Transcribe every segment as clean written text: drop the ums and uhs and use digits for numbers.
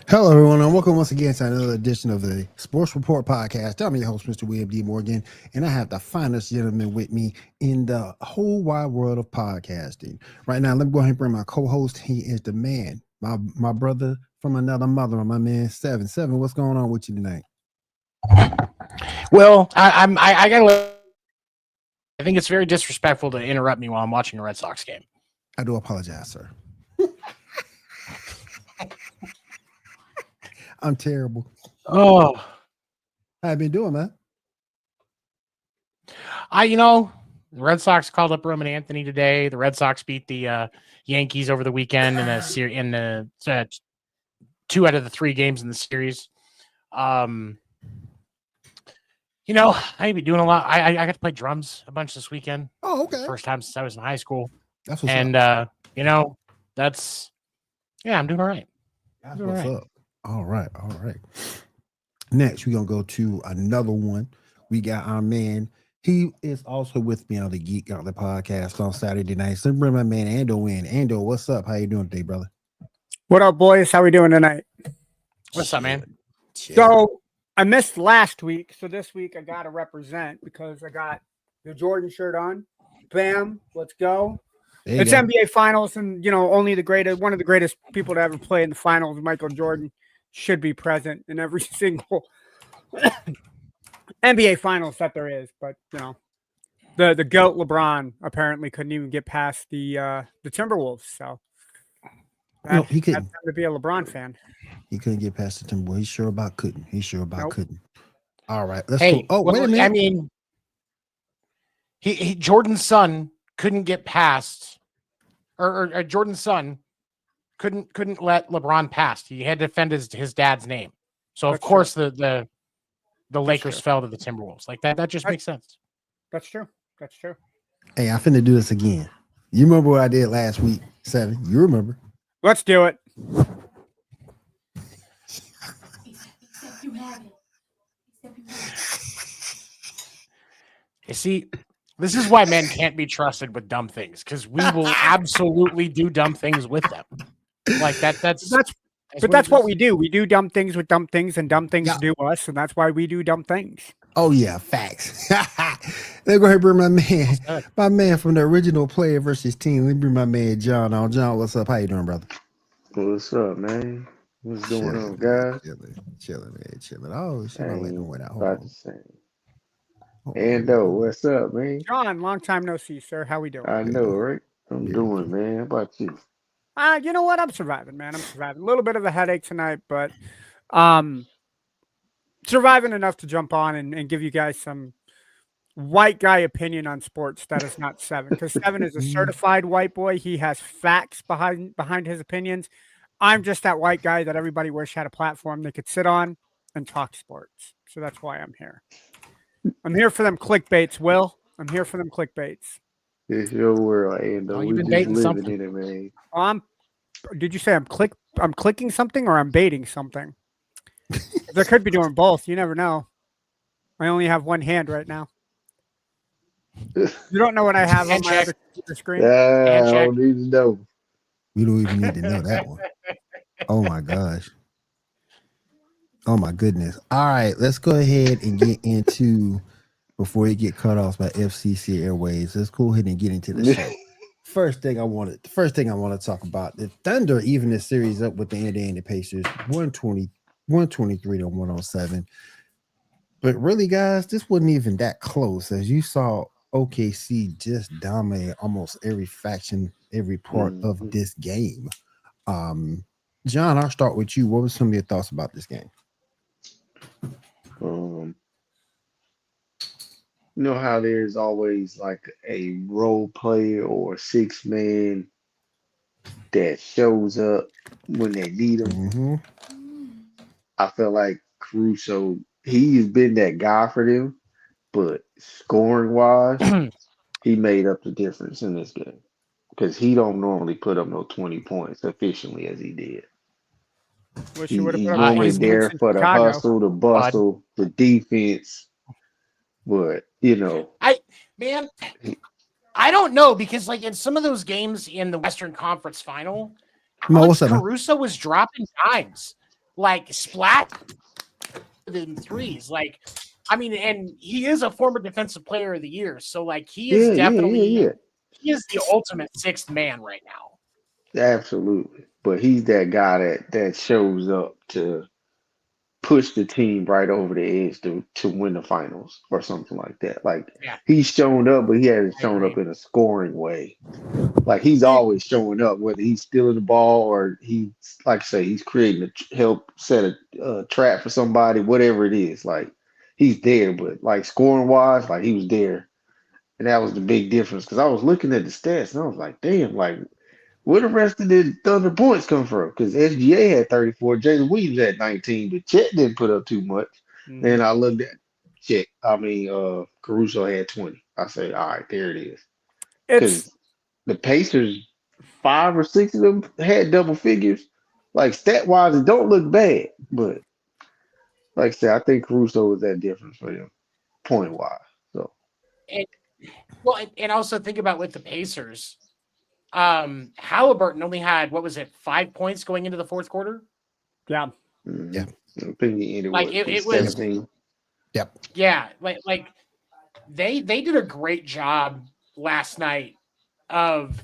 Hello, everyone, and welcome once again to another edition of the Sports Report Podcast. I'm your host, Mr. William D. Morgan, and I have the finest gentleman with me in the whole wide world of podcasting. Right now, let me go ahead and bring my co-host. He is the man, my brother from another mother, my man, Seven. Seven, what's going on with you tonight? Well, I gotta. I think it's very disrespectful to interrupt me while I'm watching a Red Sox game. I do apologize, sir. I'm terrible. Oh, how you been doing, man? The Red Sox called up Roman Anthony today. The Red Sox beat the Yankees over the weekend in the 2 out of the 3 games in the series. I've been doing a lot. I got to play drums a bunch this weekend. Oh, okay. First time since I was in high school. That's what's up. I'm doing all right. That's what's up. All right. Next, we're going to go to another one. We got our man. He is also with me on the Geek Out the podcast on Saturday night. So bring my man Ando in. Ando, what's up? How you doing today, brother? What up, boys? How we doing tonight? What's up, man? So I missed last week. So this week I got to represent because I got the Jordan shirt on. Bam. Let's go. It's NBA Finals, and only one of the greatest people to ever play in the finals, Michael Jordan, should be present in every single NBA Finals that there is. But the GOAT LeBron apparently couldn't even get past the Timberwolves. So he couldn't. That's time to be a LeBron fan. He couldn't get past the Timberwolves. He sure about couldn't. Couldn't. All right, let's go. Oh, wait a minute. I mean, he Jordan's son couldn't get past, or Jordan's son couldn't let LeBron pass. He had to defend his dad's name. So of course the Lakers fell to the Timberwolves. Like that just makes sense. That's true. Hey, I'm finna do this again. You remember what I did last week, Seven? You remember? Let's do it. Except you haven't. You see, this is why men can't be trusted with dumb things, because we will absolutely do dumb things with them. Like that's what we do. We do dumb things with dumb things, and dumb things do us, and that's why we do dumb things. Oh yeah, facts. Let's go ahead and bring my man from the original Player versus Team. Let me bring my man John on. John, what's up? How you doing, brother? What's up, man? What's going on, guys? Chilling, man. Chilling. Oh, shit, I'm letting him win out. About the same. Ando, what's up, man? John, long time no see, sir. How we doing? I know, right? I'm doing, man. How about you? You know what? I'm surviving, man. I'm surviving. A little bit of a headache tonight, but surviving enough to jump on and give you guys some white guy opinion on sports that is not Seven. Because Seven is a certified white boy. He has facts behind his opinions. I'm just that white guy that everybody wish had a platform they could sit on and talk sports. So that's why I'm here. I'm here for them clickbaits, Will. I'm here for them clickbaits. It's your world, Ando. You've been baiting something. In it, man. Did you say I'm clicking something or I'm baiting something? They could be doing both. You never know. I only have one hand right now. You don't know what I have on my other screen? I don't need to know. We don't even need to know that one. Oh my gosh. Oh my goodness. All right, let's go ahead and get into before you get cut off by FCC Airways. Let's go ahead and get into the show. The first thing I want to talk about, the Thunder even this series up with the Indiana Pacers 123 to 107. But really, guys, this wasn't even that close. As you saw, OKC just dominate almost every faction, every part of Mhm. this game. John, I'll start with you. What were some of your thoughts about this game? Um, you know how there's always like a role player or six man that shows up when they need him. Mm-hmm. I feel like Caruso, he's been that guy for them, but scoring wise, he made up the difference in this game because he don't normally put up no 20 points efficiently as he did. Wish you would have He's put up normally 20 His points there in for the Chicago. hustle, the bud. bustle, the defense, but Man, he- I don't know because like in some of those games in the Western Conference Final, Mo, Alex what's up, man? Caruso was dropping dimes, like splat in threes. Like, I mean, and he is a former Defensive Player of the Year, so like he is definitely yeah, he is the ultimate sixth man right now. absolutely. But he's that guy that shows up to push the team right over the edge to win the finals or something like that. Like Yeah, he's shown up, but he hasn't I shown up agree. in a scoring way. Like he's always showing up, whether he's stealing the ball or he's like I say, he's creating help set a trap for somebody, whatever it is. Like he's there, but like scoring wise, like he was there, and that was the big difference. Because I was looking at the stats and I was like, damn, like where the rest of the Thunder points come from? Because SGA had 34, Jalen Williams had 19, but Chet didn't put up too much. Mhm. Then I looked at Chet, Caruso had 20. I say, all right, there it is. It's Because the Pacers, five or six of them had double figures. Like stat wise, it don't look bad, but like I said, I think Caruso was that difference for them, point wise. So And well, and also think about with the Pacers, Halliburton only had what was it, 5 points going into the fourth quarter? yeah. mhm. Yeah. I think he ended Like with it was 17. Yep. yeah, like they did a great job last night of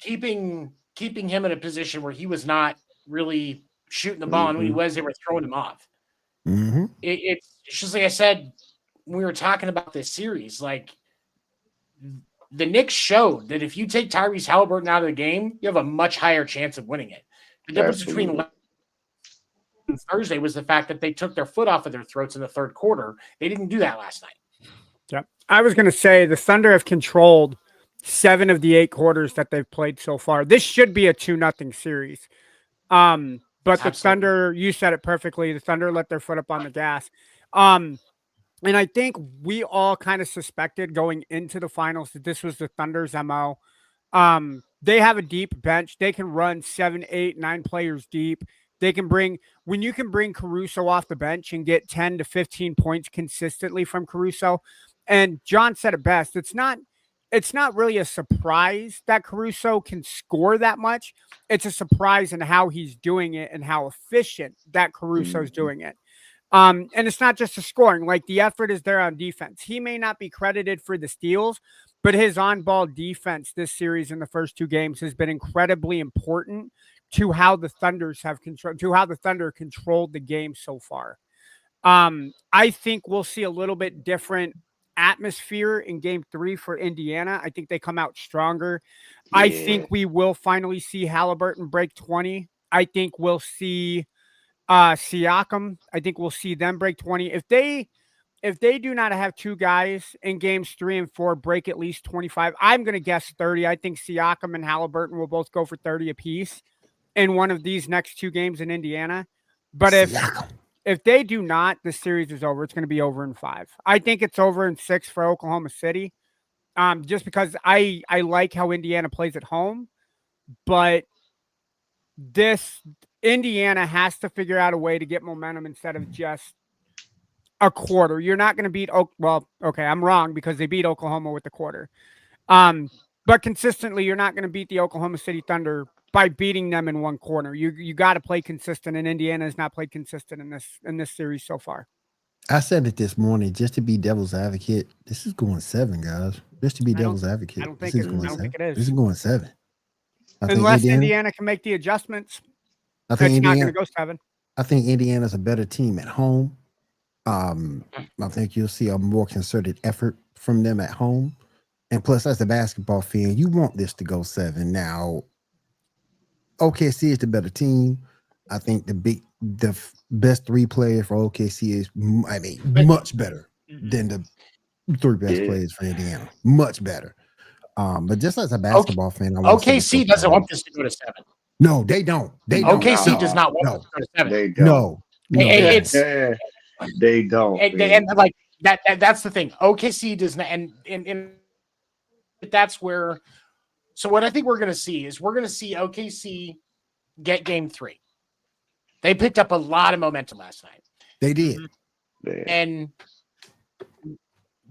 keeping him in a position where he was not really shooting the ball, and when he Hmm. was, they were throwing him off. Mm-hmm. It's just like I said when we were talking about this series, like the Knicks showed that if you take Tyrese Halliburton out of the game, you have a much higher chance of winning it. The difference between Absolutely. Thursday was the fact that they took their foot off of their throats in the third quarter. They didn't do that last night. Yep. I was going to say the Thunder have controlled 7 of the 8 quarters that they've played so far. This should be a 2-0 series. But the Absolutely. Thunder, you said it perfectly. The Thunder let their foot up on the gas. And I think we all kind of suspected going into the finals that this was the Thunder's MO. They have a deep bench. They can run 7, 8, 9 players deep. They can when you can bring Caruso off the bench and get 10 to 15 points consistently from Caruso. And John said it best. It's not really a surprise that Caruso can score that much. It's a surprise in how he's doing it and how efficient that Caruso's Hmm. doing it. And it's not just the scoring, like the effort is there on defense. He may not be credited for the steals, but his on-ball defense this series in the first 2 games has been incredibly important to how the Thunder controlled the game so far. I think we'll see a little bit different atmosphere in game 3 for Indiana. I think they come out stronger. I think Yeah. we will finally see Halliburton break 20. I think we'll see Siakam. I think we'll see them break 20. If they do not have 2 guys in games 3 and 4 break at least 25, I'm going to guess 30. I think Siakam and Halliburton will both go for 30 apiece in one of these next 2 games in Indiana. But if they do not, the series is over. It's going to be over in 5. I think it's over in 6 for Oklahoma City. Just because I like how Indiana plays at home, but this Indiana has to figure out a way to get momentum instead of just a quarter. You're not going to beat okay, I'm wrong because they beat Oklahoma with the quarter. But consistently, you're not going to beat the Oklahoma City Thunder by beating them in one corner. You got to play consistent, and Indiana has not played consistent in this series so far. I said it this morning just to be devil's advocate. This is going 7, guys. Just to be devil's advocate. I don't This think is going I don't 7. think it is. This is going 7. Unless Indiana can make the adjustments, I think it's not Indiana, going to go 7. I think Indiana's a better team at home. I think you'll see a more concerted effort from them at home. And plus, as a basketball fan, you want this to go 7. Now, OKC is the better team. I think the best 3 player for OKC is, much better than the 3 best players for Indiana. Much better. But just as a basketball fan, I want OKC doesn't want this to go to 7. No, they don't. They don't. OKC does not want this to go to 7. They don't. No. It's they don't. and like that. That's the thing. OKC does not, and that's where. So what I think we're going to see is OKC get game 3. They picked up a lot of momentum last night. They did. And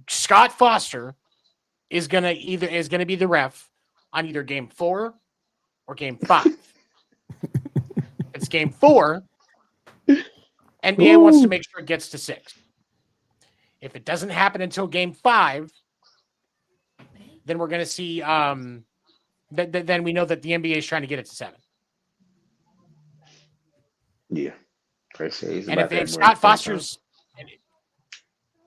Scott Foster is going to be the ref on either game 4 or game 5. It's game 4. NBA wants to make sure it gets to 6. If it doesn't happen until game 5, then we're going to see then we know that the NBA is trying to get it to 7. Yeah. And if Scott Foster's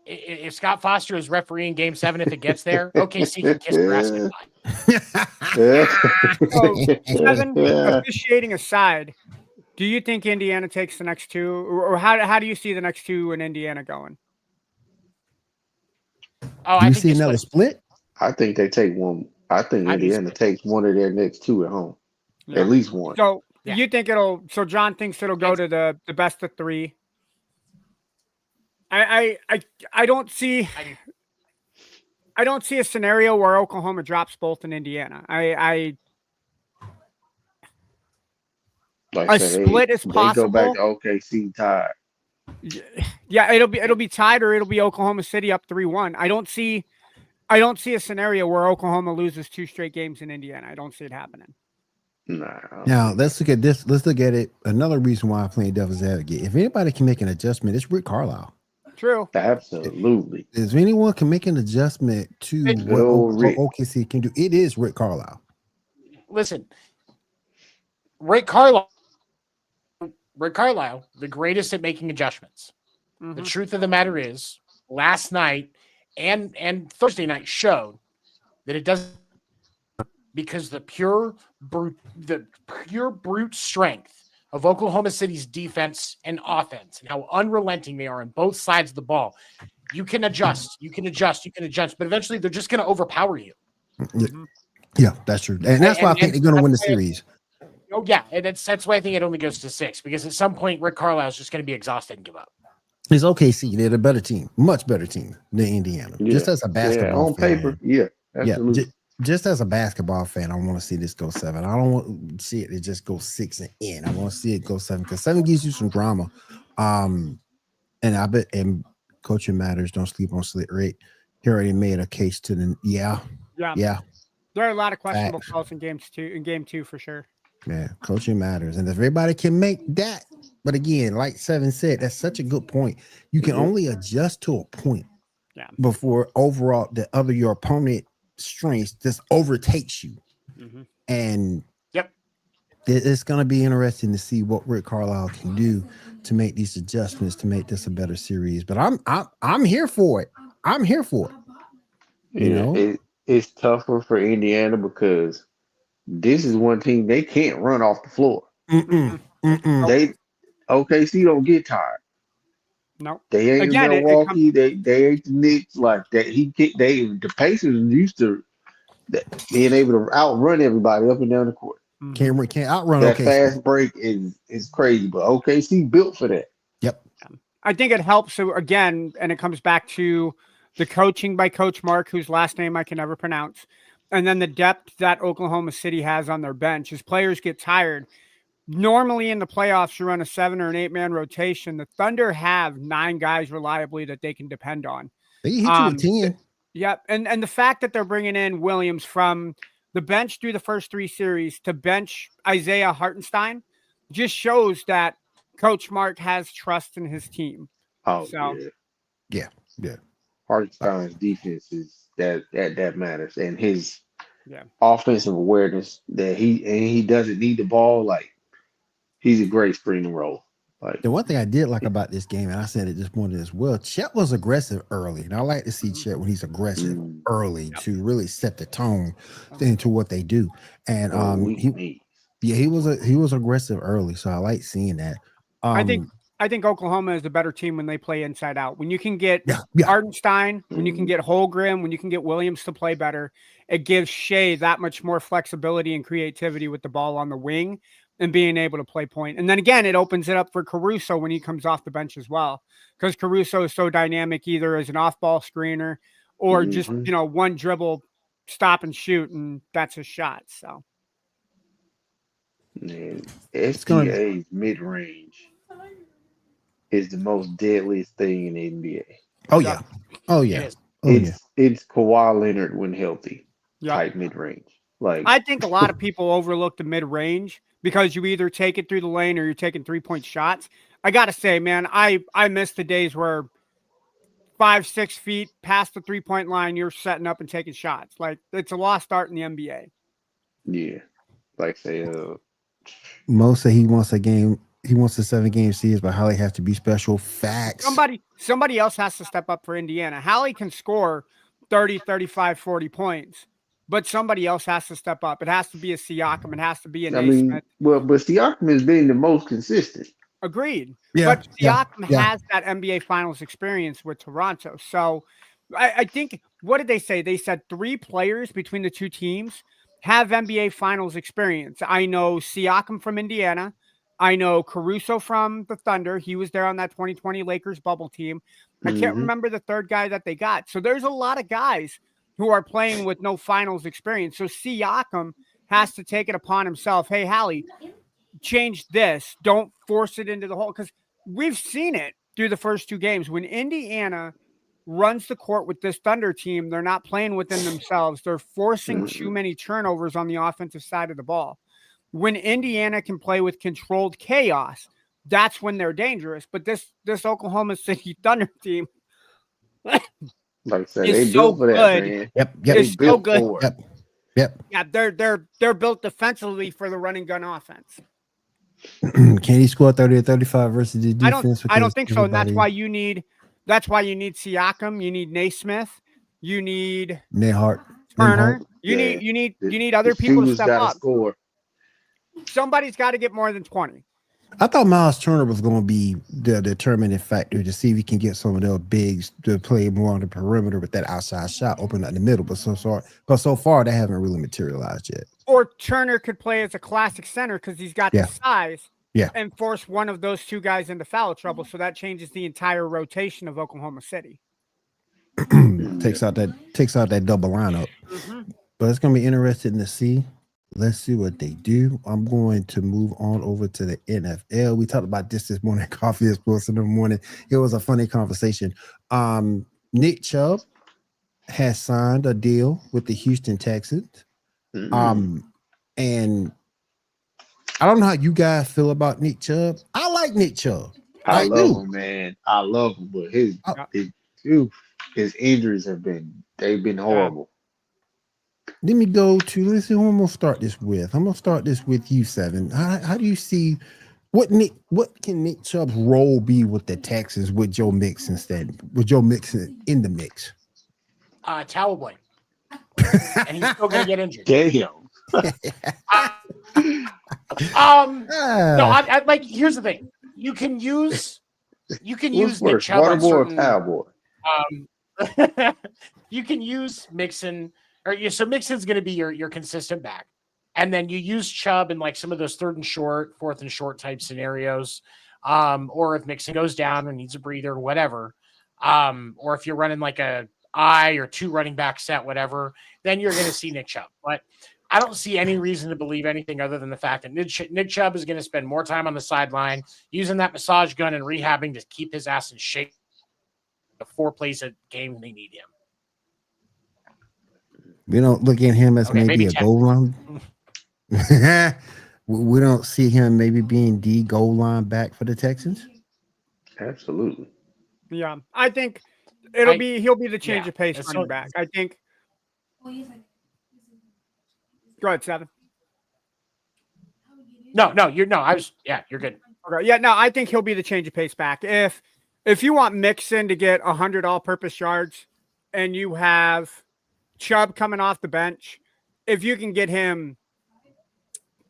if Scott Foster is refereeing game 7, if it gets there, OKC can kiss the ass goodbye. So, 7 officiating aside, do you think Indiana takes the next 2, or how do you see the next 2 in Indiana going? Do you see another split? I think they take one. I think Indiana takes one of their next 2 at home, at least one. So you think it'll? So John thinks it'll go to the best of 3. I don't see a scenario where Oklahoma drops both in Indiana. Like split is possible. They go back to OKC tied. Yeah, it'll be tied, or it'll be Oklahoma City up 3-1. I don't see a scenario where Oklahoma loses 2 straight games in Indiana. I don't see it happening. No. Now let's look at this. Let's look at it. Another reason why I'm playing devil's advocate. If anybody can make an adjustment, it's Rick Carlisle. True. Absolutely. If anyone can make an adjustment to what OKC can do, it is Rick Carlisle. Listen, Rick Carlisle, the greatest at making adjustments. Mm-hmm. The truth of the matter is, last night and Thursday night showed that it doesn't, because the pure brute strength of Oklahoma City's defense and offense and how unrelenting they are on both sides of the ball. You can adjust, but eventually they're just going to overpower you. Yeah, that's true. And that's why I think they're going to win the series. Oh, yeah. And that's why I think it only goes to 6, because at some point, Rick Carlisle is just going to be exhausted and give up. It's OKC. They're the better team, much better team than Indiana. Yeah. Just as a basketball on paper, absolutely. Yeah, just as a basketball fan, I want to see this go 7. I don't want to see it just go 6 and in. I want to see it go 7, because 7 gives you some drama. And I bet, and coaching matters. Don't sleep on Slit Rick. He already made a case to the yeah. There are a lot of questionable calls in game 2 for sure. Yeah, coaching matters, and if everybody can make that, but again, like 7 said, that's such a good point. You can only adjust to a point, before overall your opponent strengths just overtakes you, and it's going to be interesting to see what Rick Carlisle can do to make these adjustments to make this a better series. But I'm here for it. I'm here for it. You know, it's tougher for Indiana because this is one team they can't run off the floor. They OKC don't get tired. No, they ain't Milwaukee. They ain't the Knicks like that. The Pacers are used to being able to outrun everybody up and down the court. Can't outrun that OKC. Fast break is crazy, but OKC built for that. Yep. I think it helps. So again, and it comes back to the coaching by Coach Mark, whose last name I can never pronounce, and then the depth that Oklahoma City has on their bench. As players get tired, normally in the playoffs, you run a 7 or an 8-man rotation. The Thunder have 9 guys reliably that they can depend on. They hit you with 10. Yep, and the fact that they're bringing in Williams from the bench through the first 3 series to bench Isaiah Hartenstein just shows that Coach Mark has trust in his team. Oh So yeah. Yeah. Hartenstein's defense is that matters, and his yeah. offensive awareness that he doesn't need the ball. Like he's a great screen and roll. Like The one thing I did like about this game, and I said it this morning as well, Chet was aggressive early. And I like to see Chet when he's aggressive early to really set the tone into what they do. And he was aggressive early, so I like seeing that. I think Oklahoma is the better team when they play inside out. When you can get Yeah. Hartenstein, when you can get Holmgren, when you can get Williams to play better, it gives Shea that much more flexibility and creativity with the ball on the wing and being able to play point. And then again, it opens it up for Caruso when he comes off the bench as well, because Caruso is so dynamic either as an off-ball screener or just, one dribble, stop and shoot, and that's his shot. So Man, SGA's mid range is the most deadliest thing in the NBA. Oh yeah. Oh yeah. It's Kawhi Leonard when healthy type mid range. Like I think a lot of people overlook the mid range because you either take it through the lane or you're taking 3-point shots. I gotta say, man, I miss the days where 5-6 feet past the 3-point line, you're setting up and taking shots. Like it's a lost art in the NBA. Yeah, like say Mo say he wants a game. He wants a 7-game series, but Holly has to be special. Facts. Somebody else has to step up for Indiana. Hallie can score 30, 35, 40 points, but somebody else has to step up. It has to be a Siakam. It has to be a Naismith. But Siakam has been the most consistent. Agreed. Yeah, but Siakam has that NBA Finals experience with Toronto. So I think, what did they say? They said 3 players between the 2 teams have NBA Finals experience. I know Siakam from Indiana. I know Caruso from the Thunder. He was there on that 2020 Lakers bubble team. I can't remember the third guy that they got. So there's a lot of guys who are playing with no finals experience. So Siakam has to take it upon himself. Hey, Hallie, change this. Don't force it into the hole. Because we've seen it through the first 2 games. When Indiana runs the court with this Thunder team, they're not playing within themselves. They're forcing too many turnovers on the offensive side of the ball. When Indiana can play with controlled chaos, that's when they're dangerous. But this Oklahoma City Thunder team, like I said, is they so built for that, good. man. Yep. It's so good. Yep. Yeah, they're built defensively for the running gun offense. Can he score 30 or 35 versus the defense? I don't think so, and that's why you need Siakam, you need Naismith, you need Nehart, Turner, you need other people to step up. Score. Somebody's got to get more than 20. I thought Miles Turner was going to be the determining factor to see if he can get some of those bigs to play more on the perimeter with that outside shot open up the middle. But so far, they haven't really materialized yet. Or Turner could play as a classic center because he's got the size and force one of those 2 guys into foul trouble. So that changes the entire rotation of Oklahoma City. takes out that double lineup. But it's going to be interesting to see. Let's see what they do. I'm going to move on over to the NFL. We talked about this morning at Coffee and Sports in the morning. It was a funny conversation. Nick Chubb has signed a deal with the Houston Texans. And I don't know how you guys feel about Nick Chubb. I like Nick Chubb. I love him, man. I love him, but his injuries have been horrible. Let me go to, let's see who I'm going to start this with. I'm going to start this with you, Seven. How do you see, what can Nick Chubb's role be with the Texans with Joe Mixon in the mix? Towel boy. And he's still going to get injured. Damn. No, I like, here's the thing. You can use Nick Chubb on certain, Cowboy. You can use Mixon. So Mixon's going to be your consistent back. And then you use Chubb in like some of those 3rd and short, 4th and short type scenarios. Or if Mixon goes down and needs a breather or whatever. Or if you're running like a I or 2 running back set, whatever, then you're going to see Nick Chubb. But I don't see any reason to believe anything other than the fact that Nick Chubb is going to spend more time on the sideline using that massage gun and rehabbing to keep his ass in shape. The 4 plays a game they need him. We don't look at him as Okay, maybe maybe a 10. goal line. We don't see him maybe being the goal line back for the Texans. Absolutely. Yeah, I think I- he'll be the change yeah, of pace it's running so- back. I think. Go ahead, Seven. No, you're good. Okay. Yeah, no, I think he'll be the change of pace back. If you want Mixon to get 100 all-purpose yards, and you have Chubb coming off the bench, if you can get him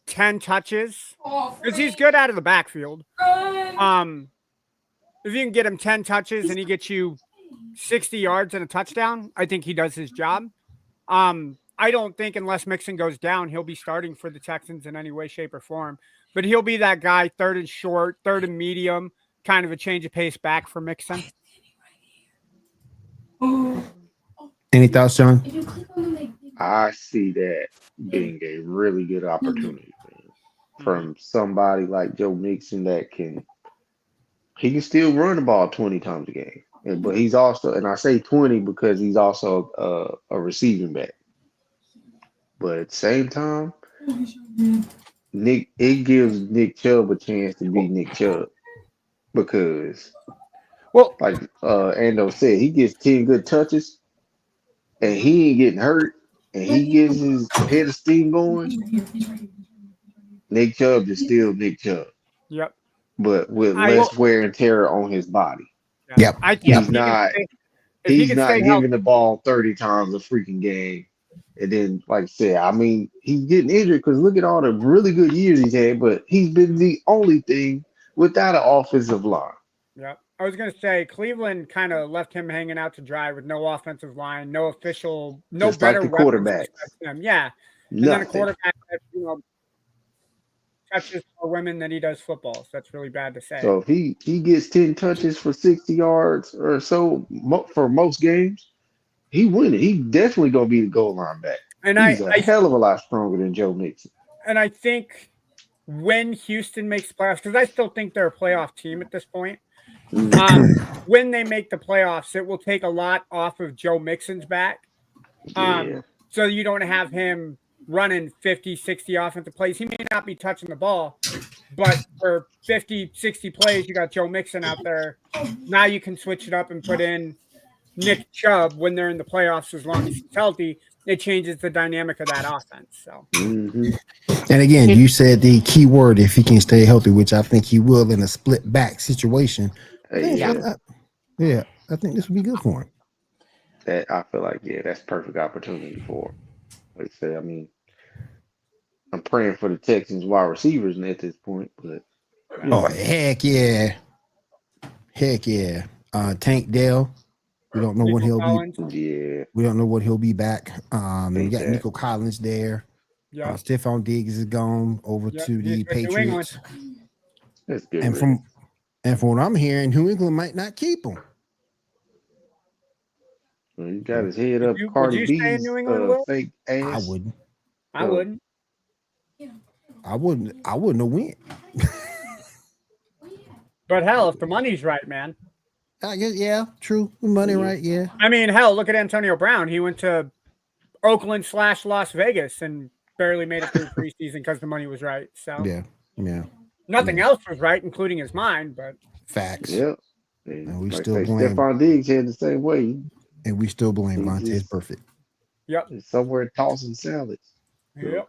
10 touches, because he's good out of the backfield. If you can get him 10 touches and he gets you 60 yards and a touchdown, I think he does his job. I don't think unless Mixon goes down, he'll be starting for the Texans in any way, shape, or form. But he'll be that guy, third and short, third and medium, kind of a change of pace back for Mixon. Any thoughts, John? If you click on the I see that being a really good opportunity from somebody like Joe Mixon that can still run the ball 20 times a game. But he's also, and I say 20 because he's also a receiving back. But at the same time, it gives Nick Chubb a chance to be Nick Chubb because, Well, like Ando said, he gets 10 good touches and he ain't getting hurt and he gets his head of steam going. Nick Chubb is still Nick Chubb, Yep. but with less wear and tear on his body. Yep. I think He's not. He's not giving the ball 30 times a freaking game. And then, like I said, I mean, he's getting injured because look at all the really good years he's had, but he's been the only thing without an offensive line. Yeah. I was going to say Cleveland kind of left him hanging out to dry with no offensive line, no official, no Just better like the weapons quarterbacks. besides him. Yeah. And then a quarterback that, touches more women than he does football. So that's really bad to say. So if he gets 10 touches for 60 yards or so for most games, he winning. He definitely gonna be the goal line back. And he's a hell of a lot stronger than Joe Mixon. And I think when Houston makes playoffs, because I still think they're a playoff team at this point. When they make the playoffs, it will take a lot off of Joe Mixon's back. So you don't have him running 50, 60 offensive plays. He may not be touching the ball, but for 50, 60 plays, you got Joe Mixon out there. Now you can switch it up and put in Nick Chubb when they're in the playoffs as long as he's healthy. It changes the dynamic of that offense. So, And again, you said the key word, if he can stay healthy, which I think he will in a split back situation. I think this would be good for him. That I feel like, that's perfect opportunity for him. Like I said, I mean, I'm praying for the Texans wide receivers at this point, but heck yeah. Tank Dell. We don't know when he'll be. Yeah. We don't know what he'll be back. We got Exactly. Nico Collins there. yeah. Stephon Diggs is gone over to the Patriots. That's good. And from what I'm hearing, New England might not keep him. Well, he got his head up. Would Cardi you stay in B's New England, Will? fake ass. I wouldn't. I wouldn't. I wouldn't have went. But hell, if the money's right, man. I guess, true. Money, right? Yeah. I mean, hell, look at Antonio Brown. He went to Oakland / Las Vegas and barely made it through preseason because the money was right. So yeah. Nothing else was right, including his mind, but facts. Yep. And we like still blame Stephon Diggs had the same way. And we still blame Vontaze Perfect. Yep. He's somewhere tossing salads. Yep.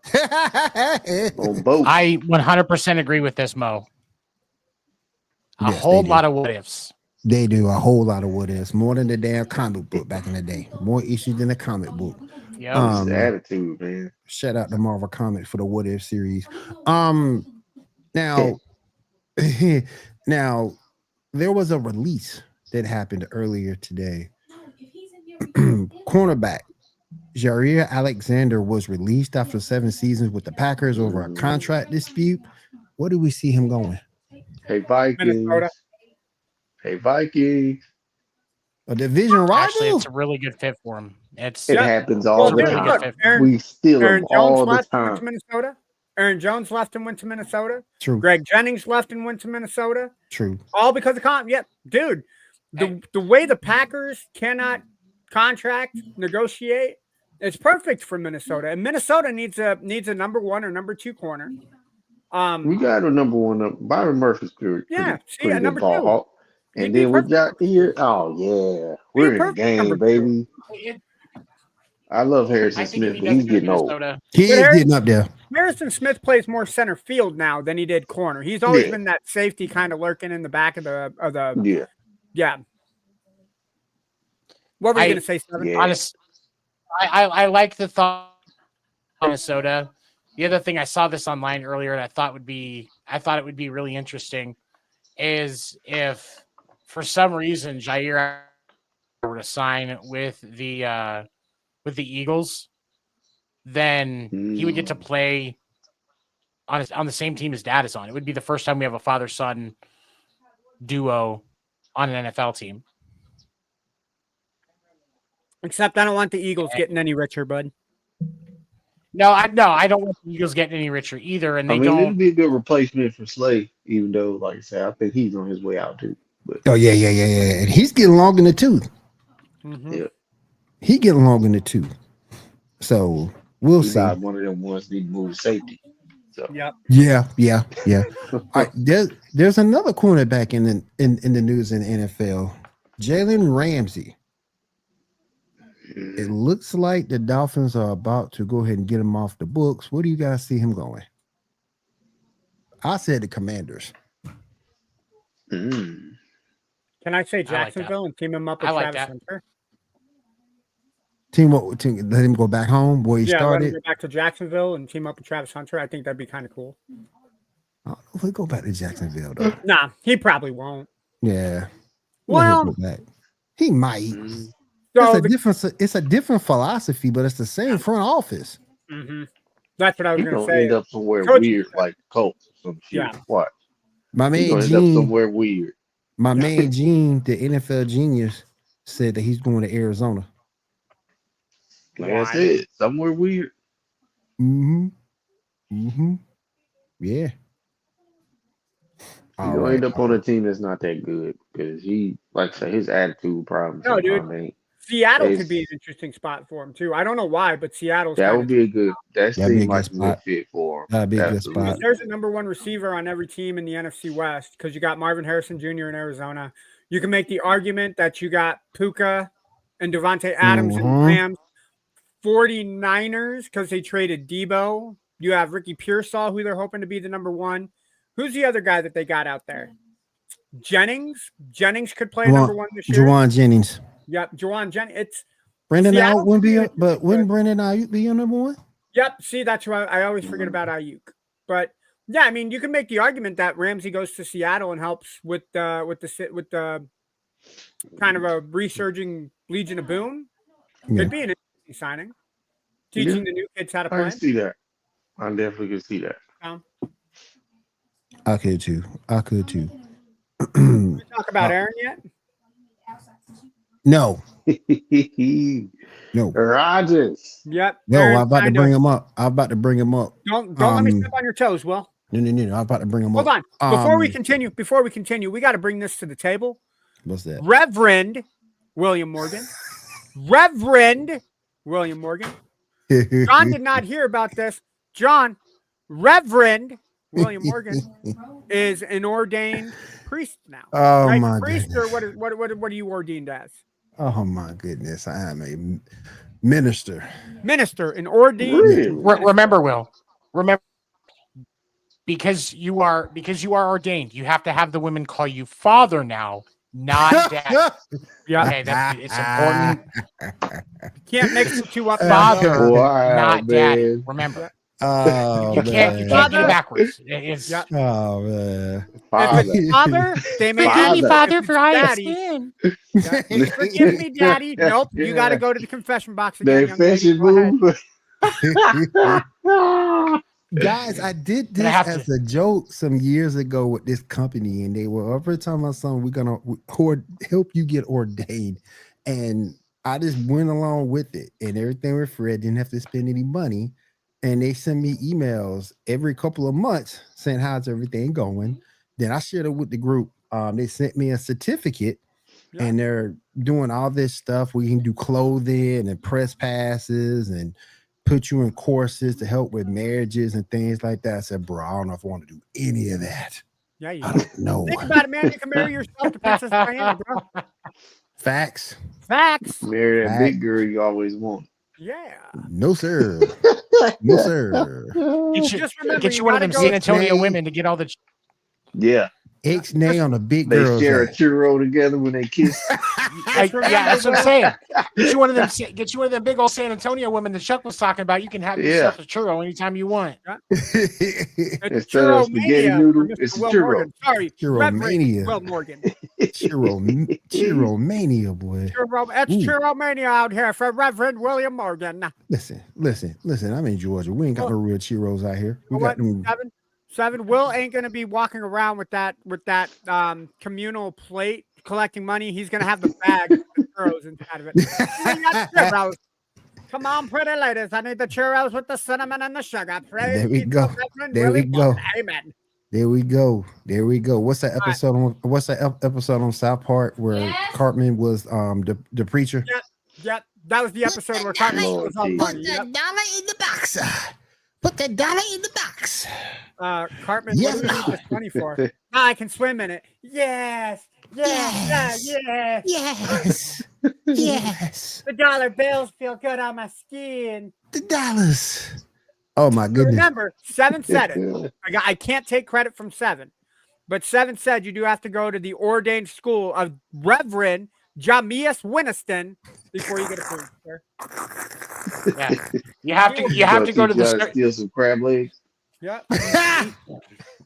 On both. I 100% agree with this, Mo. A Yes, whole they lot of what ifs. They do a whole lot of what ifs, more than the damn comic book back in the day. More issues than the comic book. Yeah. Attitude, man. Shout out to Marvel Comics for the What If series. Now there was a release that happened earlier today. Cornerback Jair Alexander was released after 7 seasons with the Packers over a contract dispute. Where do we see him going? Hey, Vikings. Minnesota. Hey, Vikings. A division rival? Actually, it's a really good fit for him. It happens all the really time. good fit. We steal Aaron them Jones all the left and went to time. Minnesota. Aaron Jones left and went to Minnesota. True. Greg Jennings left and went to Minnesota. True. All because of dude. The way the Packers cannot contract, negotiate, It's perfect for Minnesota, and Minnesota needs a number 1 or number 2 corner. We got a number 1 up. Byron Murphy's pretty a good number ball 2. hawk. He'd And be then we perfect got number 2. here. Oh yeah, Be a we're in the perfect number game, 2. baby. It- I love I Harrison think if Smith, he but doesn't he's go to getting old. Minnesota, He But is getting up there. Harrison Smith plays more center field now than he did corner. He's always Yeah. been that safety kind of lurking in the back of the Yeah. What were you I- going to say, Seven? Yeah. honest, I like the thought of Minnesota. The other thing I saw this online earlier, and I thought it would be really interesting, is if for some reason Jair were to sign with the Eagles, then he would get to play on the same team his dad is on. It would be the first time we have a father-son duo on an NFL team. Except I don't want the Eagles getting any richer, bud. No, I don't want the Eagles getting any richer either, and they it'd don't. be a good replacement for Slay, even though, like I said, I think he's on his way out too. But Oh yeah. And he's getting long in the tooth. Mm-hmm. yeah, He getting long in the tooth. So we'll he's see. not one of them ones need to move to safety. So Yep. Yeah. All right, there's another cornerback in the news in the NFL, Jalen Ramsey. It looks like the Dolphins are about to go ahead and get him off the books. Where do you guys see him going? I said the Commanders. Mm. Can I say I like that. Jacksonville and team him up with I like Travis that. Hunter? Team, let him go back home where he Let him started. go back to Jacksonville and team up with Travis Hunter. I think that'd be kind of cool. I don't know if he'll go back to Jacksonville though. Nah, he probably won't. Yeah. Well, He'll go back. He might. Mm. So It's a different philosophy, but it's the same front office. Mhm. That's what I was He's going to gonna say. end up somewhere Coach- weird, like Colts or some shit. Yeah. What? My He's man gonna end up Gene, somewhere weird. my man Gene, the NFL genius, said that he's going to Arizona. Like I said, somewhere weird. Yeah. He's gonna end up on a team that's not that good because he, like I say, his attitude problems. No, dude. sometimes ain't. Seattle It's- could be an interesting spot for him too. I don't know why, but Seattle's That kinda- would be a good. That That'd be a seems good like a good spot. fit for him. That'd be a good Absolutely. spot. There's a number 1 receiver on every team in the NFC West because you got Marvin Harrison Jr. in Arizona. You can make the argument that you got Puka and Devontae Adams and Mhm. Rams. 49ers because they traded Debo. You have Ricky Pearsall, who they're hoping to be the number 1. Who's the other guy that they got out there? Jennings. Jennings could play number 1 this year. Juwan Jennings. Yep, Juwan Jennings. It's Brandon Seattle Ayuk wouldn't could be be an up, but interesting wouldn't Brandon Ayuk be your number 1? Yep. See, that's why I always forget about Ayuk. But yeah, I mean, you can make the argument that Ramsey goes to Seattle and helps with the kind of a resurging Legion of Boom. Yeah. Could be an interesting signing. Teaching the new kids how to I play. can see that. I definitely can see that. I could too. We talk about Aaron yet? No. No. Rodgers. Yep. No, Aaron I'm about to signed bring a- him up. I'm about to bring him up. Don't let me step on your toes, Will. No. I'm about to bring him Hold up. on. Before we continue, we got to bring this to the table. What's that? Reverend William Morgan. Reverend William Morgan. John did not hear about this. John, Reverend William Morgan is an ordained priest now. Oh right? my Priest, goodness. or what are you ordained as? Oh my goodness. I am a minister. Minister, an ordained. Really? Remember, Will. Remember, because you are ordained, you have to have the women call you father now, not dad. Yeah, Okay, it's important. can't mix the two up. Father, Wow, not daddy. man. Remember, Oh, you can't get Father- it backwards. It's Yeah. Oh man. If Father. it's father, they may Forgive me, Father, If for it's I have daddy, sinned. yeah, forgive me, daddy. Nope, you got to go to the confession box again. The young lady. fashion Go ahead. move. Guys, I did But I this have as to- a joke some years ago with this company, and they were every time I saw them, we're gonna help you get ordained, and I just went along with it, and everything with Fred didn't have to spend any money, and they send me emails every couple of months saying how's everything going. Then I shared it with the group. They sent me a certificate Yeah. and they're doing all this stuff. We can do clothing and press passes and put you in courses to help with marriages and things like that. I said, bro, I don't know if I want to do any of that. Yeah, you I do. don't know. Think about it, man. You can marry yourself to Princess Diana, bro. Facts. Facts. Marry that Fact. big girl you always want. Yeah. No, sir. No, sir. Just remember, Get you one of them gotta San go- Antonio Ixnay. women to get all the. Yeah, Ixnay on a big they girl's share a ass. churro together when they kiss. Yeah, that's what I'm saying. Get you one of them. Get you one of them big old San Antonio women that Chuck was talking about. You can have Yeah. yourself a churro anytime you want. It's Instead of spaghetti Churro-mania noodle, for it's Mr. a Will churro. Morgan. Sorry, Reverend Churro-mania. Will Morgan. Churro mania, boy. It's Ooh. Churro-mania out here for Reverend William Morgan. Listen. I'm in Georgia. We ain't got no real churros out here. We You know got them. Seven. Will ain't gonna be walking around with that communal plate collecting money. He's gonna have the bag with the churros inside of it. We got churros. Come on, pretty ladies. I need the churros with the cinnamon and the sugar. Praise There we be to go. Reverend There we Willie go. Morgan. Amen. There we go. What's that right. episode on? What's that episode on South Park where Yes. Cartman was the preacher? Yep, that was the episode where Cartman Lord was all Jesus. money. Yep. dollar in the box. Put the dollar in the box. Cartman, Yes, what do you need Lord. this money for? I can swim in it. Yes. Yes. Yes. Yes. The dollar bills feel good on my skin. The dollars. Oh my But goodness. remember, Seven said it. I can't take credit from Seven, but Seven said you do have to go to the ordained school of Reverend Jamias Winston before you get approved, sir. Yeah. You have to. You have to go to teach you how the. steal some crab legs. Yep.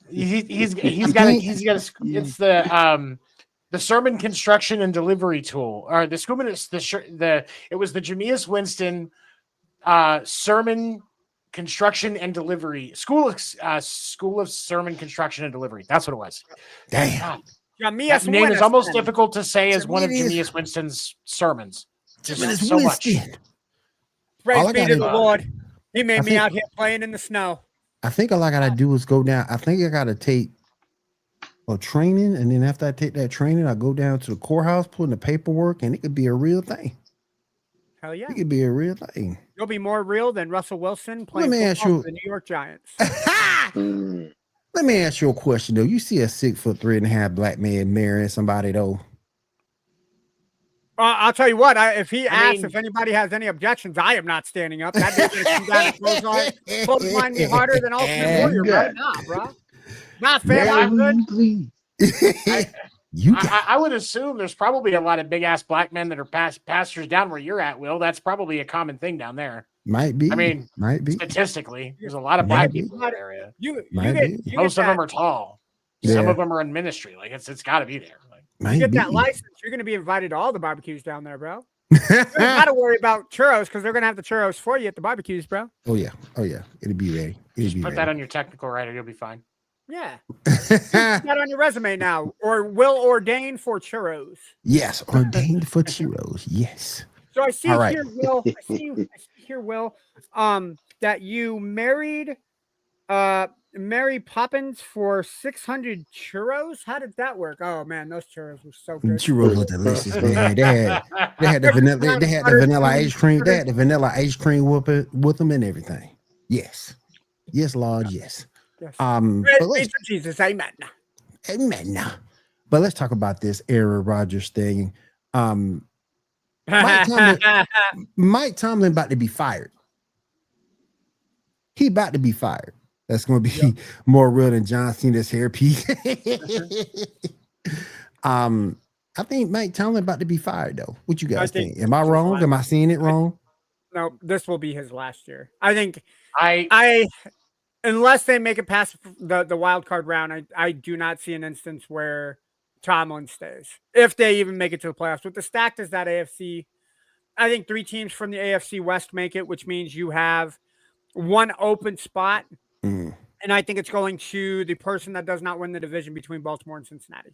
He's got. It's the sermon construction and delivery tool, or the school. It was the Jamias Winston sermon construction and delivery school of sermon construction and delivery. That's what it was. Damn. God, Jamias that name is almost Winston. difficult to say as one of Jamias- Jamias Winston's sermons. Jamias So much. Winston. Praise All I be to gotta- the Lord. He made I me think- out here playing in the snow. I think all I gotta do is go down. I think I gotta take a training, and then after I take that training, I go down to the courthouse, put in the paperwork, and it could be a real thing. Hell yeah. It could be a real thing. You'll be more real than Russell Wilson playing me ask football you- for the New York Giants. Mm. Let me ask you a question though. You see a 6'3.5" black man marrying somebody though? I'll tell you what. If he I asks mean- if anybody has any objections, I am not standing up. That dude's gonna come down and clothesline me harder than Ultimate Warrior right now, bro. Not fair. Marry I'm who good. you please. You got I would assume there's probably a lot of big ass black men that are pastors down where you're at, Will. That's probably a common thing down there. might be. I mean, might be. Statistically, there's a lot of Might black be. people in that area. You Might get, be. you Most get of that, them are tall. Some Yeah. of them are in ministry. Like it's got to be there. Like, Might you get be. that license. You're gonna be invited to all the barbecues down there, bro. You don't gotta worry about churros because they're gonna have the churros for you at the barbecues, bro. Oh yeah. It'll be ready. It'll be put ready. that on your technical writer, you'll be fine. Yeah, put that on your resume now, or will ordain for churros. Yes, ordained for churros. Yes. So I see All right. here, Will. I see here, Will. That you married, Mary Poppins for 600 churros. How did that work? Oh man, those churros were so good. Churros were delicious, man. They had the vanilla. They had the vanilla ice cream. They had the vanilla ice cream with them and everything. Yes. Yes, Lord. Yes. Yes. But Praise be let's to Jesus, amen. amen. But let's talk about this Aaron Rodgers thing. Mike Tomlin about to be fired. He about to be fired. That's going to be more real than John Cena's hairpiece. I think Mike Tomlin about to be fired though. What you guys think? Am I wrong? Am I seeing it wrong? No, this will be his last year. I think I unless they make it past the wild card round, I do not see an instance where Tomlin stays. If they even make it to the playoffs. With the stacked as that AFC, I think 3 teams from the AFC West make it, which means you have one open spot. Mm. And I think it's going to the person that does not win the division between Baltimore and Cincinnati.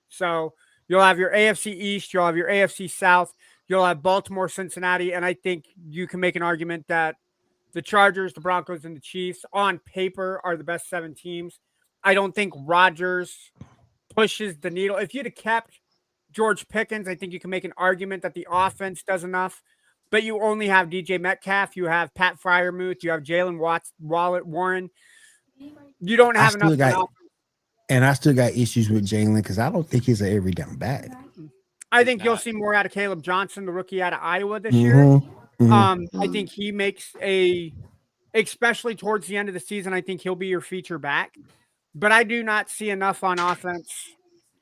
So you'll have your AFC East, you'll have your AFC South, you'll have Baltimore, Cincinnati, and I think you can make an argument that the Chargers, the Broncos, and the Chiefs on paper are the best 7 teams. I don't think Rodgers pushes the needle. If you'd have kept George Pickens. I think you can make an argument that the offense does enough, but you only have DJ Metcalf. You have Pat Fryermuth. You have Jalen Warren. You don't I have enough. still got, and I still got issues with Jalen because I don't think he's an every down back. I think you'll see more out of Caleb Johnson, the rookie out of Iowa this year. Mhm, mhm. I think he makes especially towards the end of the season, I think he'll be your feature back. But I do not see enough on offense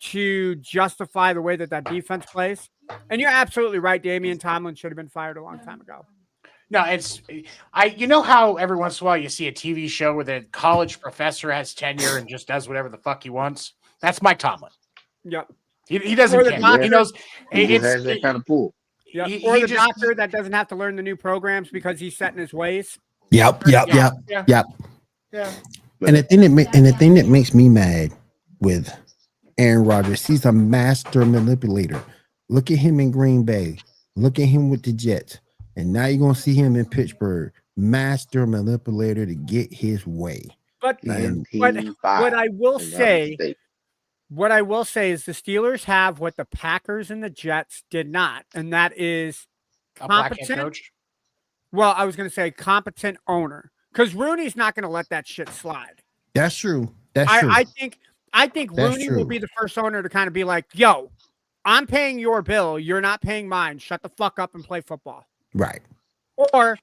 to justify the way that defense plays. And you're absolutely right. Damian Tomlin should have been fired a long time ago. No, you know how every once in a while you see a TV show where the college professor has tenure and just does whatever the fuck he wants? That's Mike Tomlin. Yep. He doesn't care. doctor. He knows He has that kind of pull. Yep. Or the doctor that doesn't have to learn the new programs because he's set in his ways. Yep. Yeah. And the thing that makes me mad with Aaron Rodgers, he's a master manipulator. Look at him in Green Bay. Look at him with the Jets. And now you're gonna see him in Pittsburgh. Master manipulator to get his way. But what I will say is the Steelers have what the Packers and the Jets did not, and that is competent coach. Well, I was going to say competent owner, because Rooney's not going to let that shit slide. That's true. That's true. I think Rooney will be the first owner to kind of be like, "Yo, I'm paying your bill. You're not paying mine. Shut the fuck up and play football." Right. Or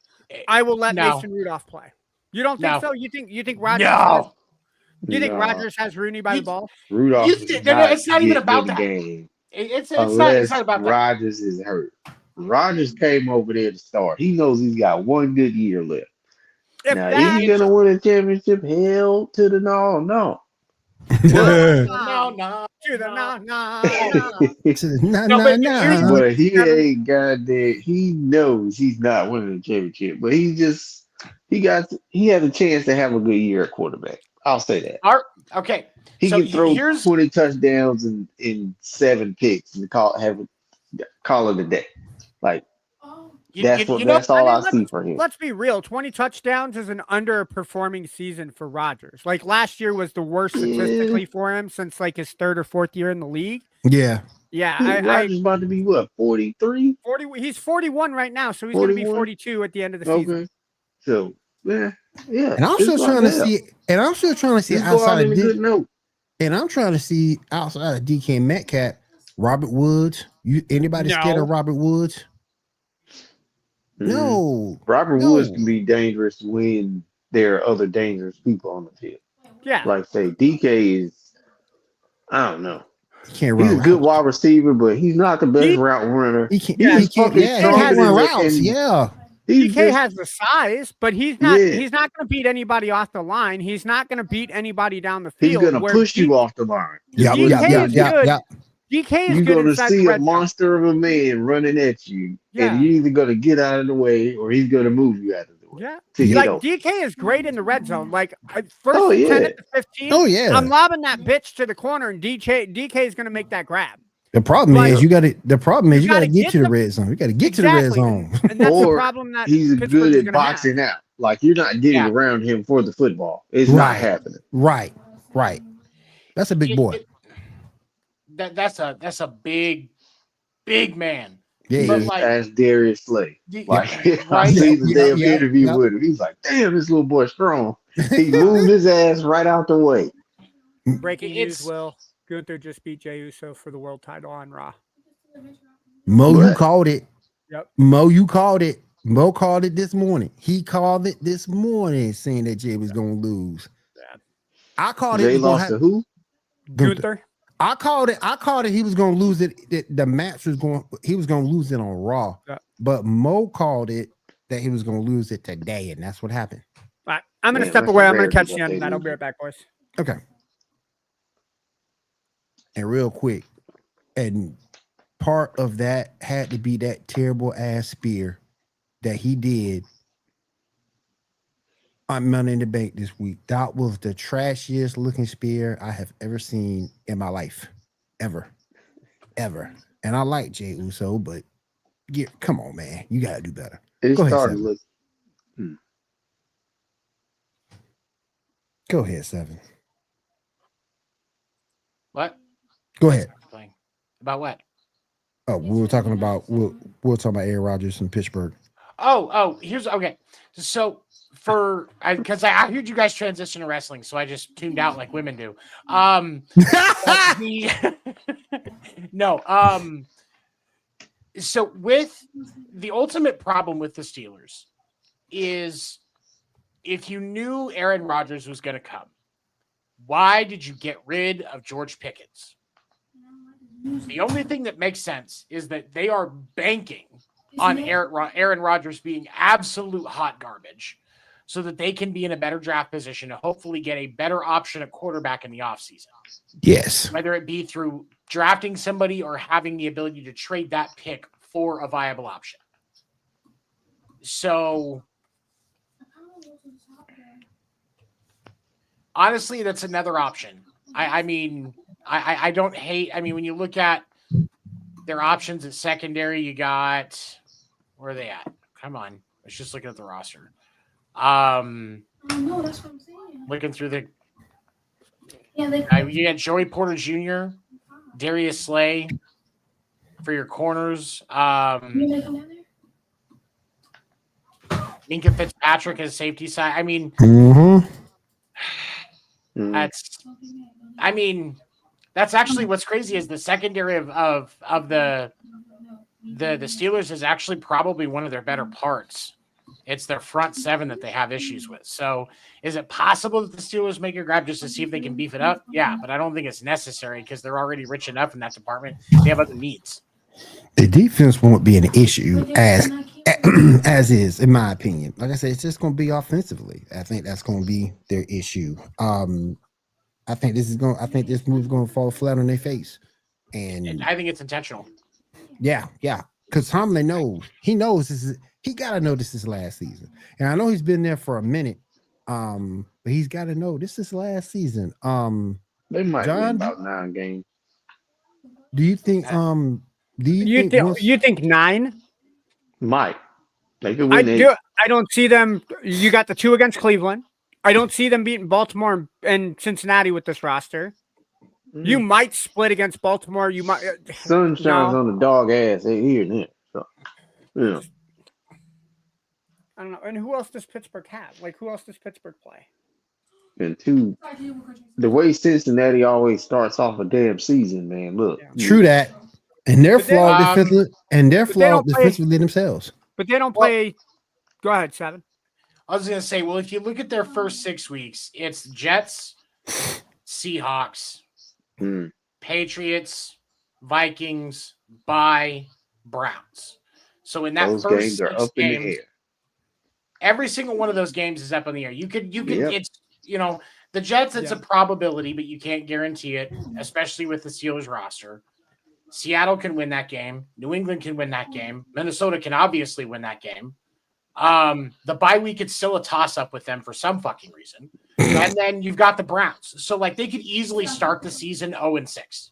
I will let Mason Rudolph play. You don't think so? You think Rodgers? No. You think Rodgers has Rooney by the ball? Rudolph. It's not even about that. Game it's unless not about that. Rodgers is hurt. Rodgers came over there to start. He knows he's got one good year left. Is he gonna win a championship? Hell to the no. No. But he ain't got that. He knows he's not winning the championship. But he had a chance to have a good year at quarterback. I'll say that. Okay. He can throw 20 touchdowns and 7 picks and call it a day. Like that's all I see for him. Let's be real. 20 touchdowns is an underperforming season for Rodgers. Like last year was the worst statistically for him since like his 3rd or 4th year in the league. Yeah. Rodgers about to be what, 43? 40. He's 41 right now, so he's going to be 42 at the end of the season. So yeah. And I'm still trying to see. And I'm still trying to see outside of And I'm trying to see outside of DK Metcalf, Robert Woods. Anybody scared of Robert Woods? No. Robert Woods can be dangerous when there are other dangerous people on the field. Yeah. Like say DK is, I don't know. He's a good wide receiver, but he's not the best route runner. He can't run routes. Yeah. DK has the size, but he's not going to beat anybody off the line. He's not going to beat anybody down the field. He's going to push you off the line. DK is you're good. Going to see a monster of a man running at you, and you're either going to get out of the way or he's going to move you out of the way. Yeah. DK is great in the red zone. Like first 10 to 15. Oh yeah. I'm lobbing that bitch to the corner, and DK is going to make that grab. The problem is you got to. The problem is you got to get to the red zone. You got to get to the red zone. And that's the problem that he's good at boxing out. Like you're not getting around him for the football. It's not happening. Right. That's a big boy. That's a big man. Yeah, but like, as Darius Slay. I seen the damn interview with him. He's like, damn, this little boy strong. He moved his ass right out the way. Breaking news, Will. Gunther just beat Jey Uso for the world title on Raw. Mo, you called it. Yep. Mo, you called it. Mo called it this morning. He called it this morning saying that Jey was going to lose. Yeah. I called it. Jey lost to who? Gunther. I called it. He was going to lose it. The match was going. He was going to lose it on Raw. Yeah. But Mo called it that he was going to lose it today, and that's what happened. All right, I'm going to step away. I'm going to catch the end of that. I'll be right back, boys. Okay. And real quick, and part of that had to be that terrible ass spear that he did on Money in the Bank this week. That was the trashiest looking spear I have ever seen in my life. Ever. And I like Jey Uso, but come on, man. You got to do better. Go ahead, Seven. What? Go ahead. About what? Oh, we were talking about we're talking about Aaron Rodgers in Pittsburgh. Here's okay. So because I heard you guys transition to wrestling, so I just tuned out like women do. No. So with the ultimate problem with the Steelers is if you knew Aaron Rodgers was going to come, why did you get rid of George Pickens? The only thing that makes sense is that they are banking on Aaron Rodgers being absolute hot garbage so that they can be in a better draft position to hopefully get a better option at quarterback in the offseason. Yes. Whether it be through drafting somebody or having the ability to trade that pick for a viable option. So honestly, that's another option. I mean, I don't hate. I mean, when you look at their options at secondary, you got where are they at? Come on, let's just look at the roster. No, that's what I'm saying. Looking through the, Yeah, you got Joey Porter Jr., Darius Slay for your corners. Minka Fitzpatrick as safety side. I mean, that's actually what's crazy is the secondary of the Steelers is actually probably one of their better parts. It's their front seven that they have issues with. So is it possible that the Steelers make a grab just to see if they can beef it up? Yeah, but I don't think it's necessary because they're already rich enough in that department. They have other needs. The defense won't be an issue as is, in my opinion. Like I said, it's just going to be offensively. I think that's going to be their issue. I think this move is going to fall flat on their face, and I think it's intentional. Yeah, because Tomlin knows he got to know this is last season, and I know he's been there for a minute, but he's got to know this is last season. They might John, win about 9 games. Do you think? You think 9? Might. They could win 8. I don't see them. You got the 2 against Cleveland. I don't see them beating Baltimore and Cincinnati with this roster. You might split against Baltimore. You might. Sun shines on the dog ass here and there. So, yeah. I don't know. And who else does Pittsburgh have? Like, who else does Pittsburgh play? And 2, the way Cincinnati always starts off a damn season, man. Look. Yeah. True that. And they're flawed defensively, defensively themselves. But they don't play. Go ahead, 7. I was going to say, well, if you look at their first 6 weeks, it's Jets, Seahawks, Patriots, Vikings, bye, Browns. So in that those first games 6 are up games, in the air. Every single one of those games is up in the air. You could, it's, the Jets, it's a probability, but you can't guarantee it, especially with the Steelers roster. Seattle can win that game. New England can win that game. Minnesota can obviously win that game. The bye week, it's still a toss-up with them for some fucking reason. And then you've got the Browns. So, like, they could easily start the season 0-6.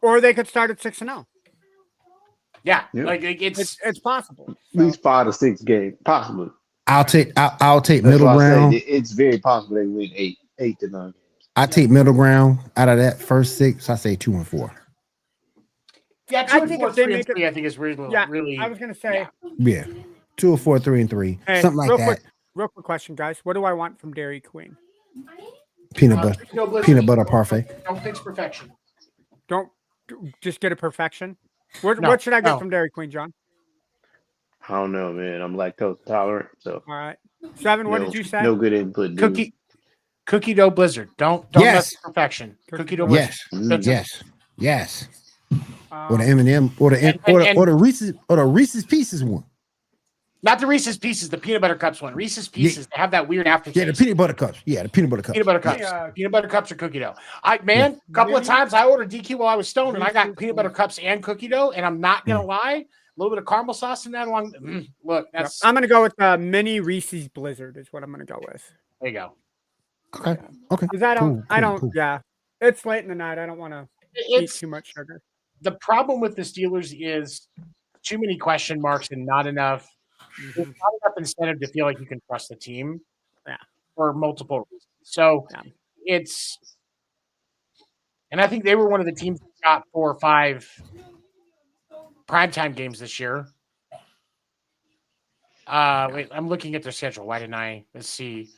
Or they could start at 6-0. Yeah. Like, it's possible. At least 5 to 6 games, possibly. I'll take That's middle ground. It's very possible they win 8 to 9 games. I take middle ground out of that first 6. I say 2-4. Yeah, 2 and 4, 3 and 3, I think is really, really. I was going to say. Yeah. 2 or 4, 3 and 3. Hey, something like that. Real quick question, guys. What do I want from Dairy Queen? Peanut butter parfait. Don't fix perfection. Don't just get a perfection. What should I get from Dairy Queen, John? I don't know, man. I'm lactose intolerant, so. All right. 7, what did you say? No good input. Cookie dough blizzard. Don't mess with perfection. Cookie dough blizzard. Yes. Or the M&M, or the Reese's Pieces one. Not the Reese's Pieces, the peanut butter cups one. Reese's Pieces, they have that weird aftertaste. Yeah, the peanut butter cups. Peanut butter cups. Peanut butter cups or cookie dough. A couple of times I ordered DQ while I was stoned, and I got peanut butter cups and cookie dough, and I'm not gonna lie, a little bit of caramel sauce in that along. Look, that's. I'm gonna go with mini Reese's Blizzard. Is what I'm gonna go with. There you go. Okay. Because I don't. Yeah, it's late in the night. I don't want to eat too much sugar. The problem with the Steelers is too many question marks and not enough. There's not enough incentive to feel like you can trust the team. For multiple reasons. So and I think they were one of the teams that got 4 or 5 primetime games this year. Wait, I'm looking at their schedule. Why didn't I? Let's see.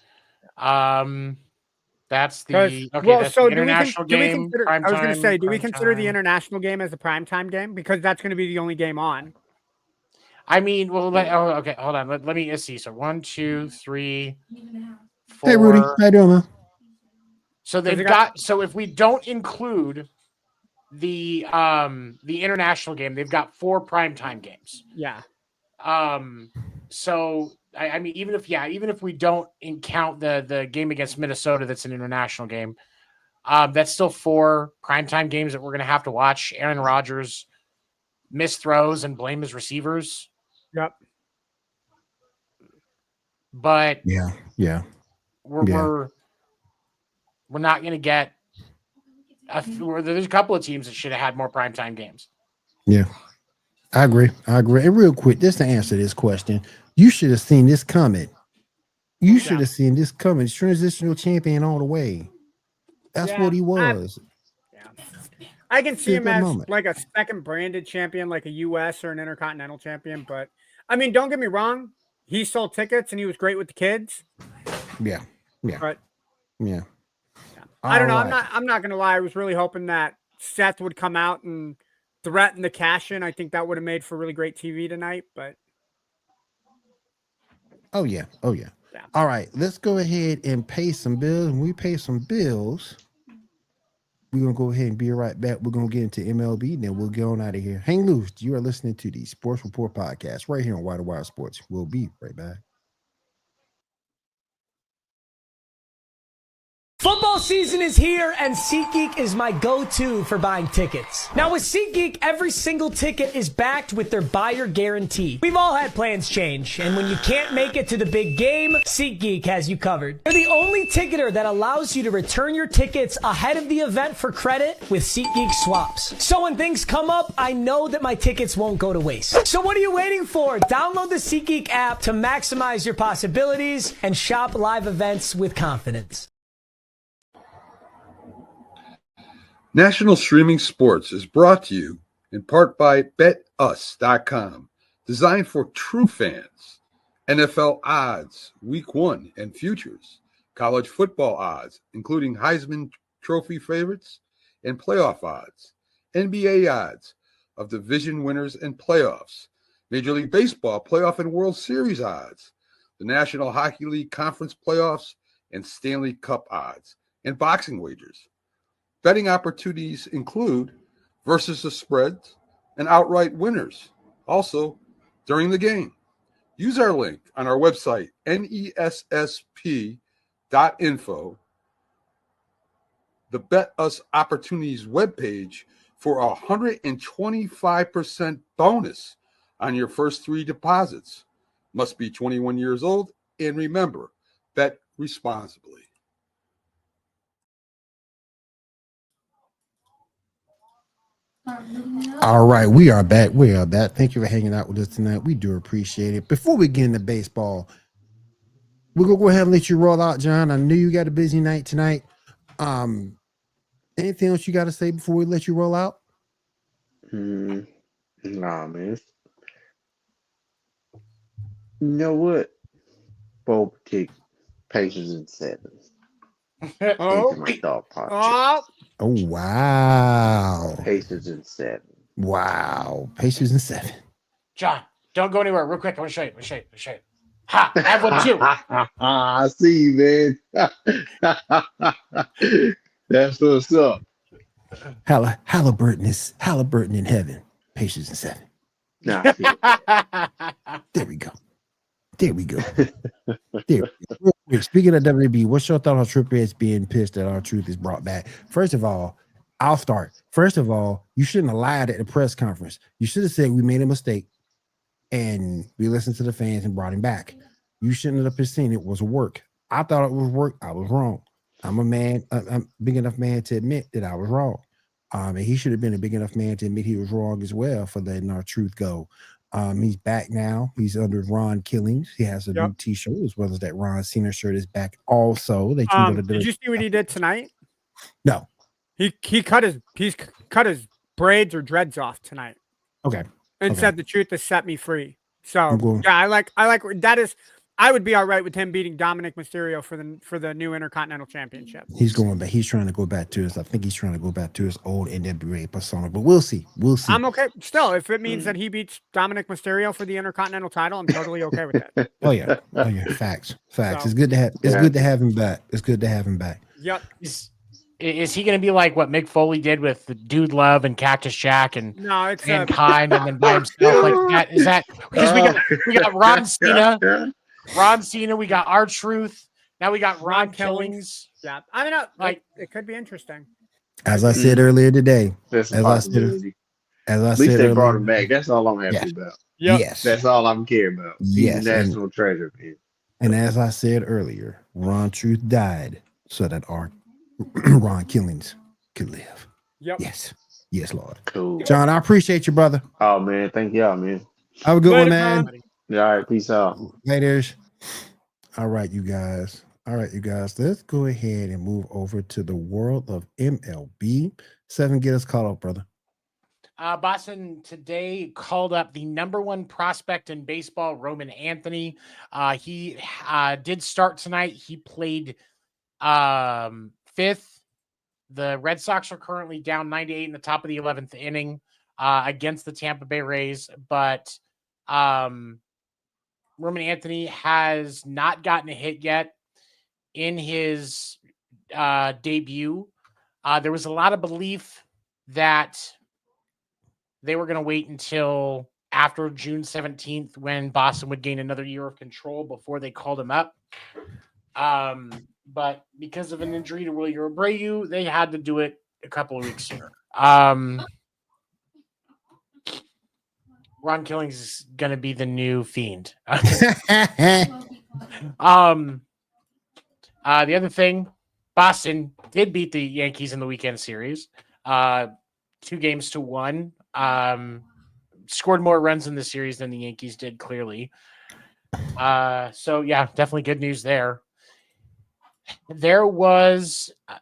That's the that's the international game. I was going to say, do we prime consider the time. international game as a primetime game? Because that's going to be the only game on. I mean, well, okay, hold on. Let me see. So 1, 2, 3, 4. Hey, Rudy, how you doing, man? So they've got. So if we don't include the international game, they've got 4 primetime games. Yeah. So I mean, even if we don't count the game against Minnesota, that's an international game. That's still 4 primetime games that we're gonna have to watch. Aaron Rodgers miss throws and blame his receivers. Yep. But yeah, we're not gonna get. There's a couple of teams that should have had more primetime games. Yeah, I agree. And real quick, just to answer this question, you should have seen this coming. You should have seen this coming. Transitional champion all the way. That's what he was. I can see him as like a second branded champion, like a U.S. or an Intercontinental champion. But I mean, don't get me wrong. He sold tickets and he was great with the kids. Yeah. But yeah. I don't know. Right. I'm not gonna lie. I was really hoping that Seth would come out and threaten the cash in. I think that would have made for really great TV tonight. But oh yeah. All right, let's go ahead and pay some bills. When we pay some bills, we're gonna go ahead and be right back. We're gonna get into MLB, and then we'll get on out of here. Hang loose. You are listening to the Sports Report podcast right here on Wide Wire Sports. We'll be right back. Football season is here, and SeatGeek is my go-to for buying tickets. Now with SeatGeek, every single ticket is backed with their buyer guarantee. We've all had plans change, and when you can't make it to the big game, SeatGeek has you covered. They're the only ticketer that allows you to return your tickets ahead of the event for credit with SeatGeek swaps. So when things come up, I know that my tickets won't go to waste. So what are you waiting for? Download the SeatGeek app to maximize your possibilities and shop live events with confidence. National Streaming Sports is brought to you in part by BetUs.com, designed for true fans. NFL odds, Week 1 and futures, college football odds, including Heisman Trophy favorites and playoff odds, NBA odds of division winners and playoffs, Major League Baseball playoff and World Series odds, the National Hockey League Conference playoffs and Stanley Cup odds, and boxing wagers. Betting opportunities include versus the spreads and outright winners, also during the game. Use our link on our website, nessp.info, the Bet Us Opportunities webpage, for a 125% bonus on your first 3 deposits. Must be 21 years old, and remember, bet responsibly. All right, we are back. Thank you for hanging out with us tonight. We do appreciate it. Before we get into baseball, we're gonna go ahead and let you roll out, John. I knew you got a busy night tonight. Anything else you got to say before we let you roll out? Nah, man. You know what? Bold pick Pacers in 7. My thought process. Oh, wow. Pacers in 7. Wow. Pacers in 7. John, don't go anywhere. Real quick, I want to show you. Ha! I have one too. I see you, man. That's what's up. Halliburton in heaven. Pacers in 7. Nah, there we go. Speaking of WB, what's your thought on Triple H being pissed that our truth is brought back? First of all, I'll start. First of all, you shouldn't have lied at the press conference. You should have said we made a mistake and we listened to the fans and brought him back. You shouldn't have seen it was work. I thought it was work. I was wrong. I'm a man. I'm a big enough man to admit that I was wrong. And he should have been a big enough man to admit he was wrong as well for letting our truth go. He's back now. He's under Ron Killings. He has a new T-shirt as well as that Ron Cena shirt is back also. Did you see what he did tonight? No. He cut his braids or dreads off tonight. Okay. and Okay. said the truth has set me free. I'm So going. yeah, I like that is. I would be all right with him beating Dominic Mysterio for the new Intercontinental Championship. He's going back. He's trying to go back to his. I think he's trying to go back to his old NWA persona. But we'll see. We'll see. I'm okay. Still, if it means that he beats Dominic Mysterio for the Intercontinental title, I'm totally okay with that. Oh yeah. Oh yeah. Facts. Facts. So- It's good to have. It's good to have him back. It's good to have him back. Yep. Is he going to be like what Mick Foley did with the Dude Love and Cactus Jack and No, it's Mankind, and then by himself like that? Is that because we got Ron Cena, we got R-Truth, now we got Ron Killings. yeah. I mean, Like- it could be interesting. As I said earlier today. That's a As I said. possibility. As I At least said they brought earlier. him back. That's all I'm happy Yeah. about. Yep. Yes. That's all I'm caring about. Yes, He's a national treasure, man. And as I said earlier, Ron Truth died so that our Ron Killings could live. Yep. Yes. Yes, Lord. Cool. John, I appreciate you, brother. Oh man, thank y'all, man. Have a good one, Later, man. John. Yeah, all right, peace out. Laters. All right, you guys. Let's go ahead and move over to the world of MLB. 7, get us caught up, brother. Boston today called up the number 1 prospect in baseball, Roman Anthony. He did start tonight. He played 5th. The Red Sox are currently down 9-8 in the top of the 11th inning against the Tampa Bay Rays. But Roman Anthony has not gotten a hit yet in his debut. There was a lot of belief that they were going to wait until after June 17th when Boston would gain another year of control before they called him up. But because of an injury to Willie Abreu, they had to do it a couple of weeks sooner. Ron Killings is going to be the new Fiend. The other thing, Boston did beat the Yankees in the weekend series, 2-1. Scored more runs in the series than the Yankees did, clearly. So yeah, definitely good news there. There was, let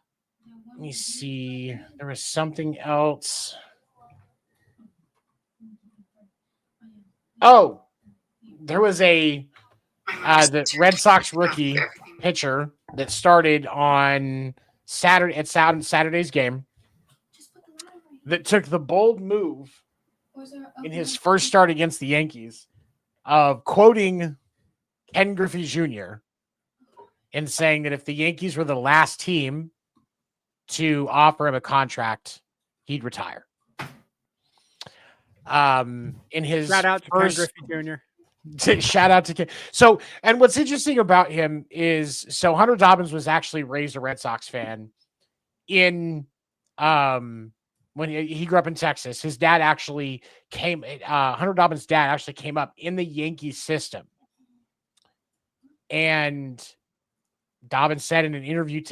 me see, there was something else. Oh, there was the Red Sox rookie pitcher that started on Saturday at Saturday's game that took the bold move in his first start against the Yankees of quoting Ken Griffey Jr. and saying that if the Yankees were the last team to offer him a contract, he'd retire. In his Shout out to Ken first, Griffey Jr. Shout out to Ken. So, and what's interesting about him is, so Hunter Dobbins was actually raised a Red Sox fan in, when he grew up in Texas. His dad actually Hunter Dobbins' dad actually came up in the Yankees system. And Dobbins said in an interview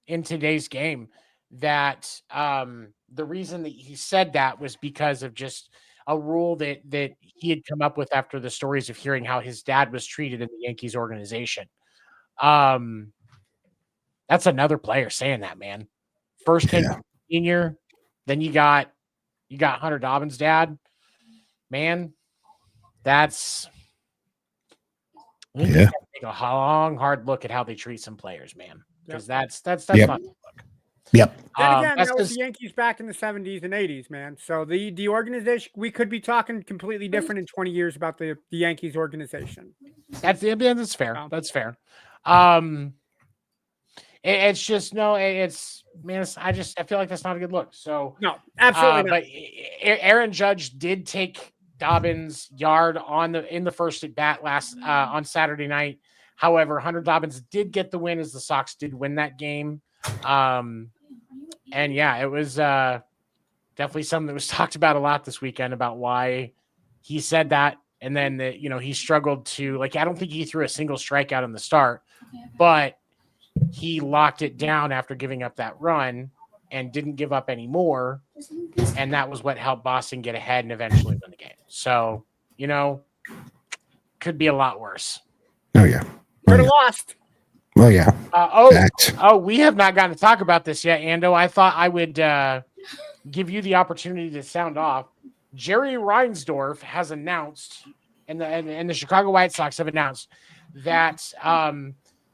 in today's game, that the reason that he said that was because of just a rule that he had come up with after the stories of hearing how his dad was treated in the Yankees organization. That's another player saying that, man. First Ken Senior, then you got Hunter Dobbins' dad. Man, that's take a long, hard look at how they treat some players, man. Because that's not. Yep. Then again, that's that was just- the Yankees back in the 70s and 80s, man. So the organization, we could be talking completely different in 20 years about the Yankees organization. That's fair. Oh. That's fair. It's just I feel like that's not a good look. So No, absolutely not. but Aaron Judge did take Dobbins' yard in the first at bat last on Saturday night. However, Hunter Dobbins did get the win as the Sox did win that game. And yeah, it was definitely something that was talked about a lot this weekend about why he said that. And then he struggled to, I don't think he threw a single strikeout in the start, but he locked it down after giving up that run and didn't give up any more. And that was what helped Boston get ahead and eventually win the game. So, could be a lot worse. Oh yeah. Could have lost. Oh yeah. Facts. We have not gotten to talk about this yet, Ando. I thought I would give you the opportunity to sound off. Jerry Reinsdorf has announced, and the Chicago White Sox have announced that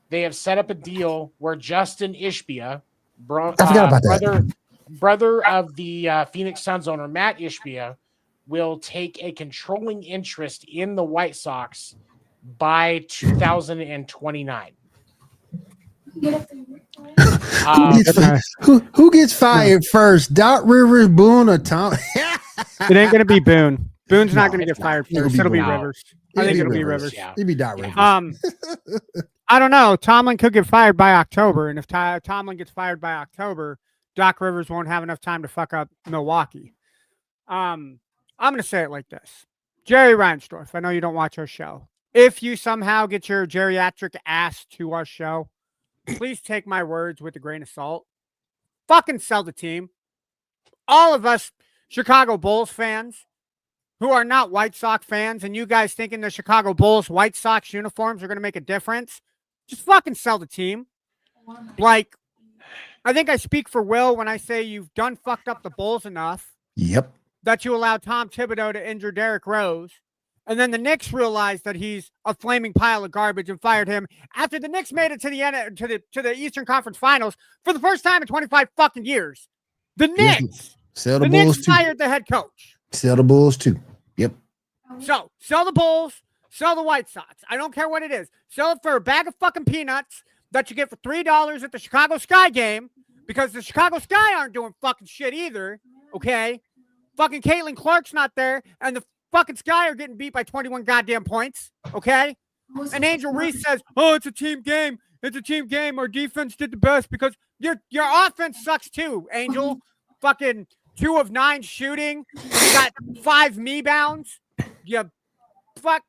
they have set up a deal where Justin Ishbia, I forgot about that. brother of the Phoenix Suns owner Matt Ishbia, will take a controlling interest in the White Sox by 2029. Who gets fired first? Doc Rivers, Boone, or Tom? It ain't gonna be Boone. Boone's not gonna get fired It'll first. be It'll be Boone. Rivers. I think it'll be Rivers. Yeah. It'd be Doc Rivers. I don't know. Tomlin could get fired by October, and if Tomlin gets fired by October, Doc Rivers won't have enough time to fuck up Milwaukee. I'm gonna say it like this: Jerry Reinsdorf. I know you don't watch our show. If you somehow get your geriatric ass to our show, please take my words with a grain of salt. Fucking sell the team. All of us Chicago Bulls fans who are not White Sox fans, and you guys thinking the Chicago Bulls White Sox uniforms are going to make a difference, just fucking sell the team. Like, I think I speak for Will when I say you've done fucked up the Bulls enough Yep. that you allowed Tom Thibodeau to injure Derrick Rose. And then the Knicks realized that he's a flaming pile of garbage and fired him after the Knicks made it to the Eastern Conference Finals for the first time in 25 fucking years. The Knicks. Sell the The Bulls Knicks too. fired the head coach. Sell the Bulls too. Yep. So sell the Bulls, sell the White Sox. I don't care what it is. Sell it for a bag of fucking peanuts that you get for $3 at the Chicago Sky game, because the Chicago Sky aren't doing fucking shit either. Okay. Fucking Caitlin Clark's not there, and the fucking Sky are getting beat by 21 goddamn points. Okay. And Angel Reese says, "Oh, it's a team game. It's a team game. Our defense did the best," because your offense sucks too, Angel. Fucking 2 of 9 shooting. You got 5 me-bounds. You fuck.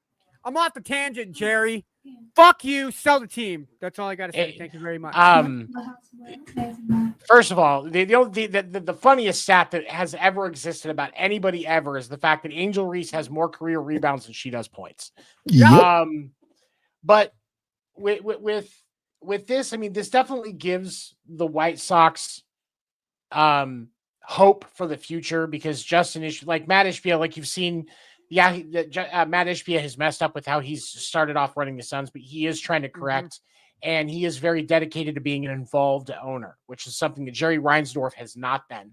I'm off the tangent, Jerry. Fuck you. Sell the team. That's all I got to say. Thank you very much. First of all, the funniest stat that has ever existed about anybody ever is the fact that Angel Reese has more career rebounds than she does points. Yep. But with this, I mean, this definitely gives the White Sox hope for the future, because Justin is like Matt Ishbia, like you've seen. Yeah, Matt Ishbia has messed up with how he's started off running the Suns, but he is trying to correct, and he is very dedicated to being an involved owner, which is something that Jerry Reinsdorf has not been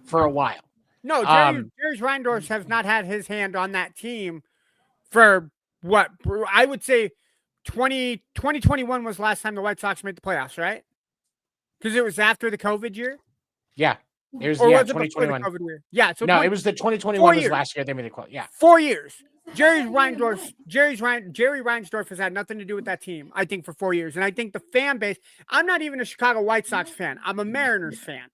for a while. No, Jerry Reinsdorf has not had his hand on that team for what I would say 2021 was the last time the White Sox made the playoffs, right? Because it was after the COVID year. Yeah. It was, or yeah, was it 2021. before the COVID year? Yeah, so no, it was the 2021 was last year. They made the call. Yeah, 4 years. Jerry Reinsdorf has had nothing to do with that team, I think, for 4 years. And I think the fan base, I'm not even a Chicago White Sox fan. I'm a Mariners fan.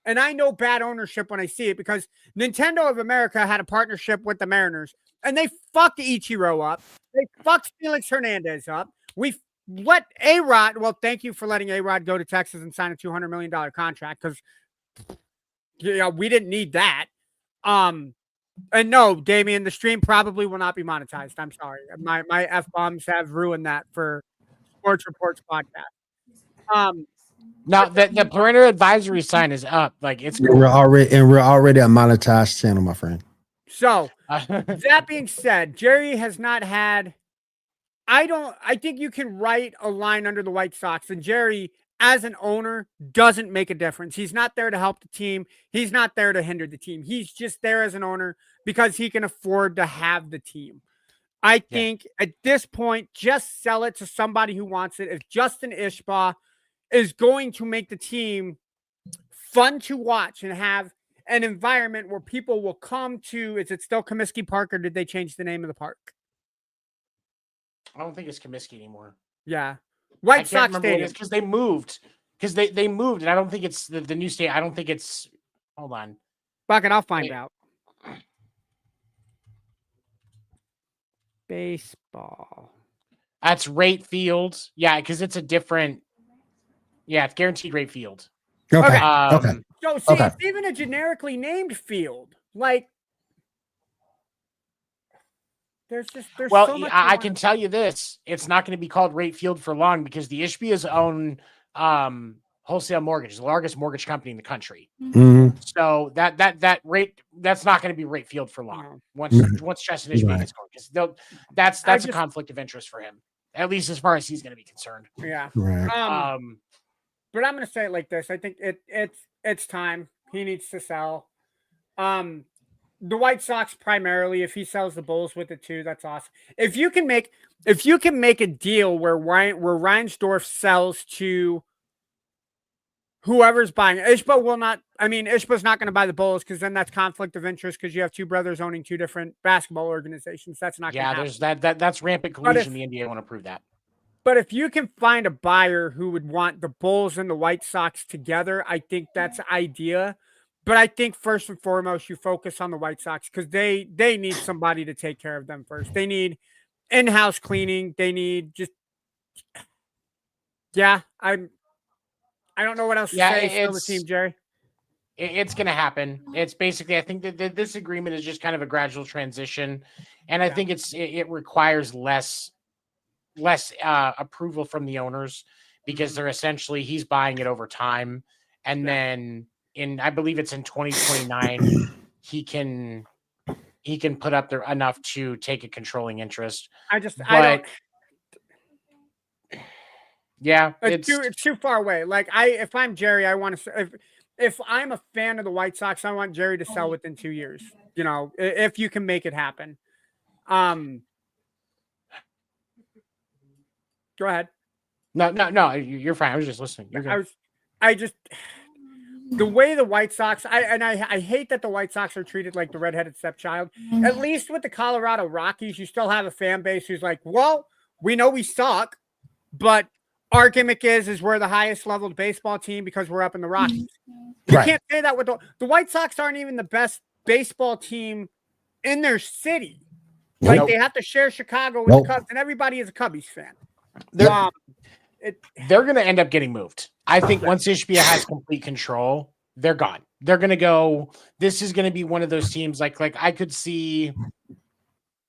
And I know bad ownership when I see it, because Nintendo of America had a partnership with the Mariners, and they fucked Ichiro up. They fucked Felix Hernandez up. We let A-Rod, well, thank you for letting A-Rod go to Texas and sign a $200 million contract, because we didn't need that. And no, Damian, the stream probably will not be monetized. I'm sorry. My F-bombs have ruined that for Sports Reports podcast. Now the parental advisory sign is up. Like it's cool. We're already a monetized channel, my friend. So that being said, Jerry has not had. I think you can write a line under the White Sox, and Jerry, as an owner, doesn't make a difference. He's not there to help the team. He's not there to hinder the team. He's just there as an owner because he can afford to have the team. I think at this point, just sell it to somebody who wants it. If Justin Ishbia is going to make the team fun to watch and have an environment where people will come to, is it still Comiskey Park, or did they change the name of the park? I don't think it's Comiskey anymore. Yeah. White Sox Stadium. Because they moved. Because they moved, and I don't think it's the new state. I don't think it's. Hold on. Fuck it, I'll find out. Baseball. That's Rate Field. Yeah, because it's a different. Yeah, it's guaranteed Rate Field. Okay. Okay. So see, it's even a generically named field. Like, there's well, so much I can tell you this: it's not going to be called Rate Field for long, because the Ishbia's own Wholesale Mortgage, the largest mortgage company in the country. Mhm. So that rate, that's not going to be rate field for long. Once Chesson Ishbia Right. gets going, because that's a conflict of interest for him, at least as far as he's going to be concerned. Yeah. Right. But I'm going to say it like this. I think it's time. He needs to sell. The White Sox primarily, if he sells the Bulls with it too, that's awesome. If you can make a deal where Reinsdorf sells to whoever's buying Ishbia will not. I mean, Ishbia's not going to buy the Bulls because then that's conflict of interest because you have two brothers owning two different basketball organizations. That's not. Yeah, there's that's rampant collusion. The NBA won't approve that. But if you can find a buyer who would want the Bulls and the White Sox together, I think that's the idea. But I think first and foremost, you focus on the White Sox because they need somebody to take care of them first. They need in-house cleaning. They need just, I don't know what else to say. Still the team, Jerry. It's going to happen. It's basically, I think that this agreement is just kind of a gradual transition, and I think it requires less approval from the owners because they're essentially he's buying it over time, and then I believe it's in 2029 he can put up there enough to take a controlling interest. Yeah, it's too far away. Like if I'm Jerry, I want to. If I'm a fan of the White Sox, I want Jerry to sell within 2 years. You know, if you can make it happen. Go ahead. No, you're fine. I was just listening. You're good. The way the White Sox, I hate that the White Sox are treated like the redheaded stepchild. At least with the Colorado Rockies, you still have a fan base who's like, well, we know we suck, but our gimmick is we're the highest leveled baseball team because we're up in the Rockies. You can't say that with the White Sox aren't even the best baseball team in their city. Like they have to share Chicago with the Cubs, and everybody is a Cubbies fan. They're going to end up getting moved. I think once Ishbia has complete control, they're gone. They're going to go. This is going to be one of those teams like I could see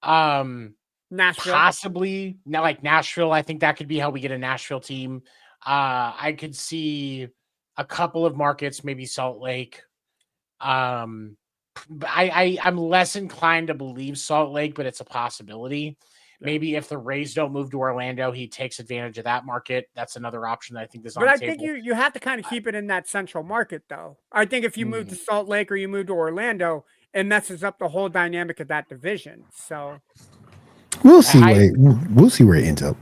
Nashville. Possibly now, like Nashville. I think that could be how we get a Nashville team. I could see a couple of markets, maybe Salt Lake. I'm less inclined to believe Salt Lake, but it's a possibility. Maybe if the Rays don't move to Orlando, he takes advantage of that market. That's another option that I think is on the table. But I think you have to kind of keep it in that central market, though. I think if you move to Salt Lake or you move to Orlando, it messes up the whole dynamic of that division. So we'll see where it ends up.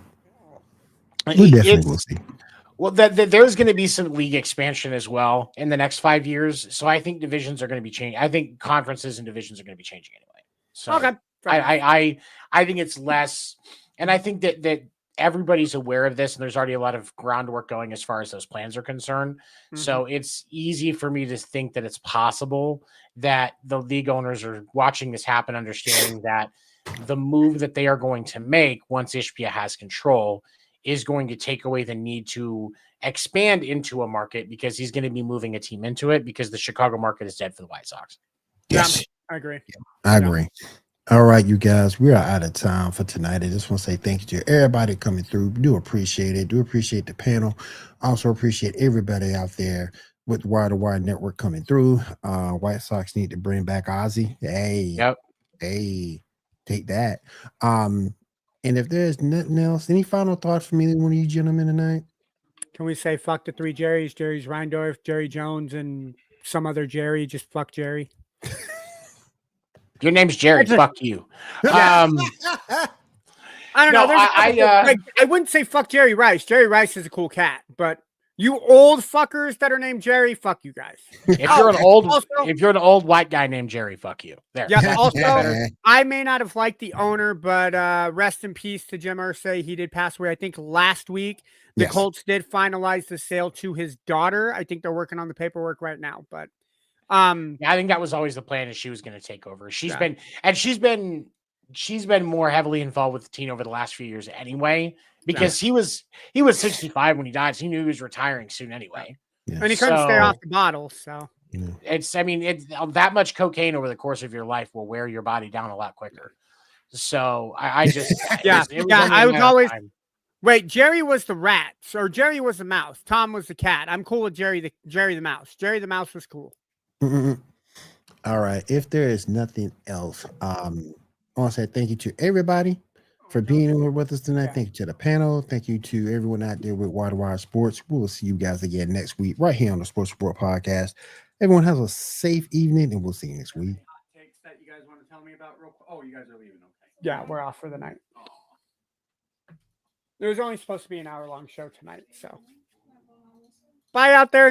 We definitely will see. Well, there's going to be some league expansion as well in the next 5 years. So I think divisions are going to be changing. I think conferences and divisions are going to be changing anyway. So okay. I think it's less, and I think that everybody's aware of this, and there's already a lot of groundwork going as far as those plans are concerned. Mm-hmm. So it's easy for me to think that it's possible that the league owners are watching this happen, understanding that the move that they are going to make once Ishbia has control is going to take away the need to expand into a market because he's going to be moving a team into it because the Chicago market is dead for the White Sox. Yes, I agree. I agree. All right, you guys, we are out of time for tonight. I just want to say thank you to everybody coming through. Do appreciate it. Do appreciate the panel. Also appreciate everybody out there with Wire to Wire Network coming through. White Sox need to bring back Ozzy. Hey, take that. And if there's nothing else, any final thoughts from either one of you gentlemen tonight? Can we say fuck the three Jerrys? Jerry's Reindorf, Jerry Jones, and some other Jerry. Just fuck Jerry. Your name's Jerry. Fuck you. I don't know. I wouldn't say fuck Jerry Rice. Jerry Rice is a cool cat, but you old fuckers that are named Jerry, fuck you guys. If you're an old white guy named Jerry, fuck you. There. Yeah. Also, I may not have liked the owner, but rest in peace to Jim Irsay. He did pass away. I think last week the Colts did finalize the sale to his daughter. I think they're working on the paperwork right now, but. I think that was always the plan, is she was going to take over. She's been more heavily involved with the team over the last few years anyway, because he was 65 when he died. So he knew he was retiring soon anyway. Yeah. And he couldn't stay off the bottle. So it's that much cocaine over the course of your life will wear your body down a lot quicker. So I just, I was always Wait, Jerry was the rat, or Jerry was the mouse. Tom was the cat. I'm cool with Jerry the mouse. Jerry the mouse was cool. Mm-mm. All right. If there is nothing else, I want to say thank you to everybody for being here with us tonight. Yeah. Thank you to the panel. Thank you to everyone out there with Wire Sports. We will see you guys again next week right here on the Sports Report Podcast. Everyone has a safe evening, and we'll see you next week. Takes that you guys want to tell me about real quick? Oh, you guys are leaving. Okay. Yeah, we're off for the night. There was only supposed to be an hour-long show tonight, so bye out there.